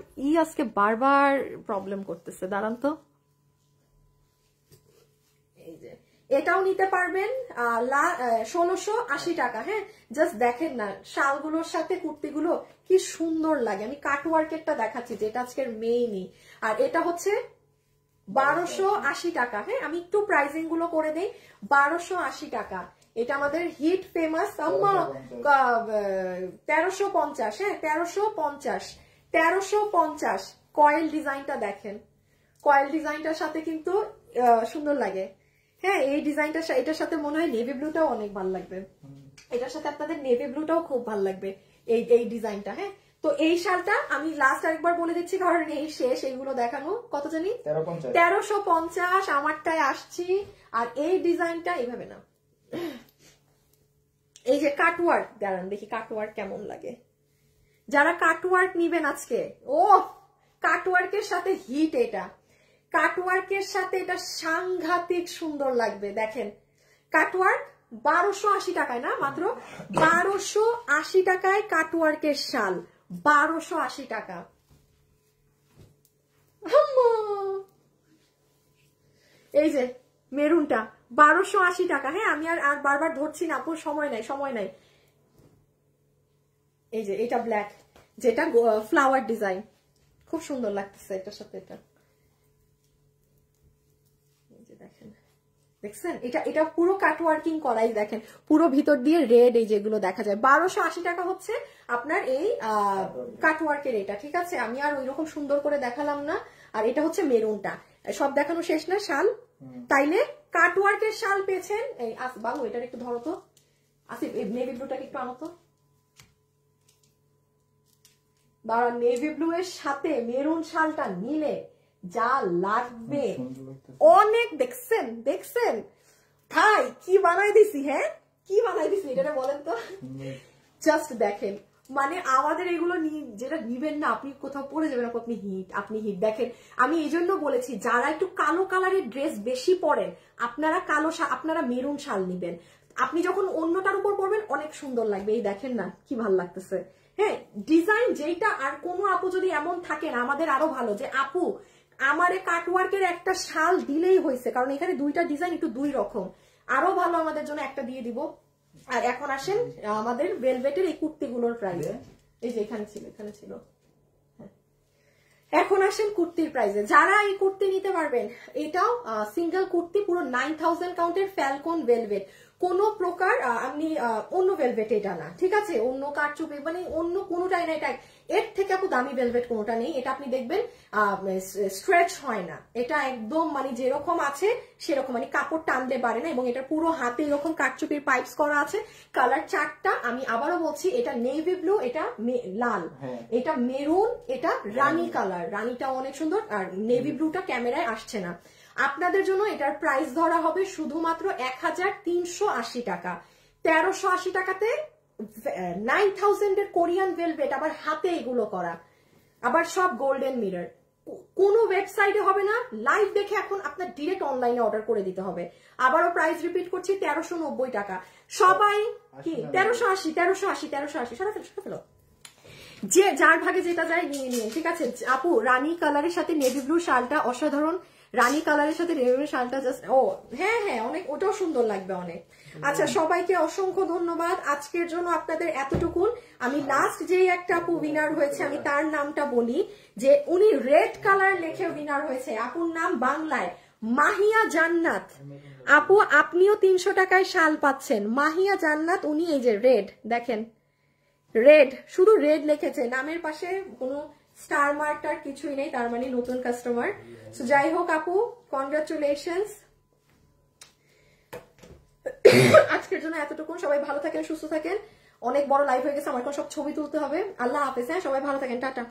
আজকে বারবার প্রবলেম করতেছে, দাঁড়ান তো। এই যে এটাও নিতে পারবেন 1680 টাকা। হ্যাঁ জাস্ট দেখেন না শালগুলোর সাথে কুর্তিগুলো কি সুন্দর লাগে। আমি কাটওয়ার্কেরটা দেখাচ্ছি যেটা আজকের মেইনই, আর এটা হচ্ছে 1280 টাকা। হ্যাঁ আমি একটু প্রাইসিং গুলো করে দেই। 1280 টাকা। এটা আমাদের হিট ফেমাস 1350। হ্যাঁ 1350 কয়েল ডিজাইনটা দেখেন, কয়েল ডিজাইনটার সাথে কিন্তু সুন্দর লাগে। হ্যাঁ এই ডিজাইনটা, এটার সাথে মনে হয় নেভি ব্লুটাও অনেক ভালো লাগবে। এটার সাথে আপনাদের নেভি ব্লুটাও খুব ভালো লাগবে এই ডিজাইনটা। হ্যাঁ তো এই শালটা আমি লাস্ট আরেকবার বলে দিচ্ছি কারণ এই শেষ এইগুলো দেখানো। কত জানি 1350 আমারটায় আসছি। আর এই ডিজাইনটা এইভাবে না, এই যে কাটওয়ার্ক, দাঁড়ান দেখি কাটওয়ার্ক কেমন লাগে। যারা কাটওয়ার্ক নিবেন আজকে, ও কাটওয়ার্কের সাথে হিট, এটা কাটওয়ার্কের সাথে এটা সাংঘাতিক সুন্দর লাগবে। দেখেন কাটওয়ার্ক 1280 টাকায়, না মাত্র 1280 টাকায় কাটওয়ার্কের শাল, 1280 টাকা। এই যে মেরুনটা 1280 টাকা। হ্যাঁ আমি আর বারবার ধরছি না আপুর, সময় নাই সময় নাই। এই যে এটা ব্ল্যাক, যেটা ফ্লাওয়ার ডিজাইন, খুব সুন্দর লাগতেছে এটার সাথে। এটা দেখেন, দেখছেন এটা পুরো কাটওয়ার্কিং করাই, দেখেন পুরো ভিতর দিয়ে রেড, এই যেগুলো দেখা যায়। 1280 টাকা হচ্ছে আপনার এই কাটওয়ার্কের এটা। ঠিক আছে আমি আর ওইরকম সুন্দর করে দেখালাম না। আর এটা হচ্ছে মেরুনটা, সব দেখানো শেষ না শাল। তাইলে কাটওয়ার্কের শাল পেয়েছেন। এই বাবু এটার একটু ধরো তো, আসিফ এই নেভি ব্লুটাকে একটু আনো তো। নেভি ব্লু এর সাথে মেরুন শালটা নিলে যা লাগবে অনেক। দেখছেন দেখছেন ভাই কি বানাই দিছি? হ্যাঁ কি বানাই দিছি এটা বলেন তো। জাস্ট দেখেন, মানে আমাদের এগুলো যেটা নিবেন না আপনি কোথাও পড়ে যাবেন, আপনি হিট দেখেন। আমি এই জন্য বলেছি যারা একটু কালো কালারের ড্রেস বেশি পরেন আপনারা আপনারা মেরুন শাল নিবেন। আপনি যখন অন্যটার উপর পরবেন অনেক সুন্দর লাগবে। এই দেখেন না কি ভালো লাগতেছে। হ্যাঁ, ডিজাইন যেটা, আর কোনো আপু যদি এমন থাকেন আমাদের আরো ভালো যে আপু আমারে কাটওয়ার্কের একটা শাল দিলেই হয়েছে, কারণ এখানে দুইটা ডিজাইন একটু দুই রকম, আরো ভালো আমাদের জন্য একটা দিয়ে দিব। আর এখন আসেন আমাদের ভেলভেটের এই কুর্তিগুলোর প্রাইস। এই যে এখানে ছিল। এখন আসেন কুর্তির প্রাইসে। যারা এই কুর্তি নিতে পারবেন, এটাও সিঙ্গেল কুর্তি, পুরো 9000 কাউন্টের ফ্যালকন ভেলভেট, কোন প্রকার আপনি অন্য ভেলভেট এটা না, ঠিক আছে? অন্য কারচুপি মানে অন্য কোনোটাই না, এটা এর থেকে আপু দামি ভেলভেট কোনোটা নেই। এটা আপনি দেখবেন স্ট্রেচ হয় না, এটা একদম মানে যেরকম আছে সেরকম, মানে কাপড় টানতে পারে না। এবং এটা পুরো হাতে এরকম কারচুপির পাইপস করা আছে। কালার চারটা, আমি আবারও বলছি, এটা নেভি ব্লু, এটা লাল, এটা মেরুন, এটা রানী কালার, রানীটা অনেক সুন্দর, আর নেভি ব্লুটা ক্যামেরায় আসছে না। আপনাদের জন্য এটার প্রাইস ধরা হবে শুধুমাত্র 1380 টাকা। 1380 টাকাতে 9000 এর কোরিয়ান ভেলভেট, আবার হাতে এগুলো করা, আবার সব গোল্ডেন মিরর। কোনো ওয়েবসাইটে হবে না, লাইভ দেখে এখন আপনার ডিরেক্ট অনলাইনে অর্ডার করে দিতে হবে। আবারও প্রাইস রিপিট করছি, 1390 টাকা। সবাই কি 1380 সারা ফেলো। যে যার ভাগে যেটা যায় নিয়ে নিয়ে, ঠিক আছে? আপু রানী কালারের সাথে নেভি ব্লু শালটা অসাধারণ, রানী কালারের সাথে নেভি ব্লু শালটা জাস্ট হ্যাঁ অনেক, ওটাও সুন্দর লাগবে অনেক। আচ্ছা, সবাইকে অসংখ্য ধন্যবাদ আজকের জন্য, আপনাদের এতটুকুন। আমি লাস্ট যে একটা আপু উইনার হয়েছে আমি তার নামটা বলি, যে উনি রেড কালার লিখে উইনার হয়েছে। আপুর নাম বাংলায় মাহিয়া জান্নাত। আপু আপনিও 300 টাকায় শাল পাচ্ছেন। মাহিয়া জান্নাত, উনি এই যে রেড, দেখেন রেড, শুধু রেড লিখেছে, নামের পাশে কোনো স্টার মার্কটার কিছুই নেই, তার মানে নতুন কাস্টমার। সো যাই হোক আপু, কনগ্রাচুলেশনস। আজকের জন্য এতটুকুন। সবাই ভালো থাকেন, সুস্থ থাকেন। অনেক বড় লাইভ হয়ে গেছে, আমার এখন সব ছবি তুলতে হবে। আল্লাহ হাফেজ। হ্যাঁ, সবাই ভালো থাকেন, টাটা।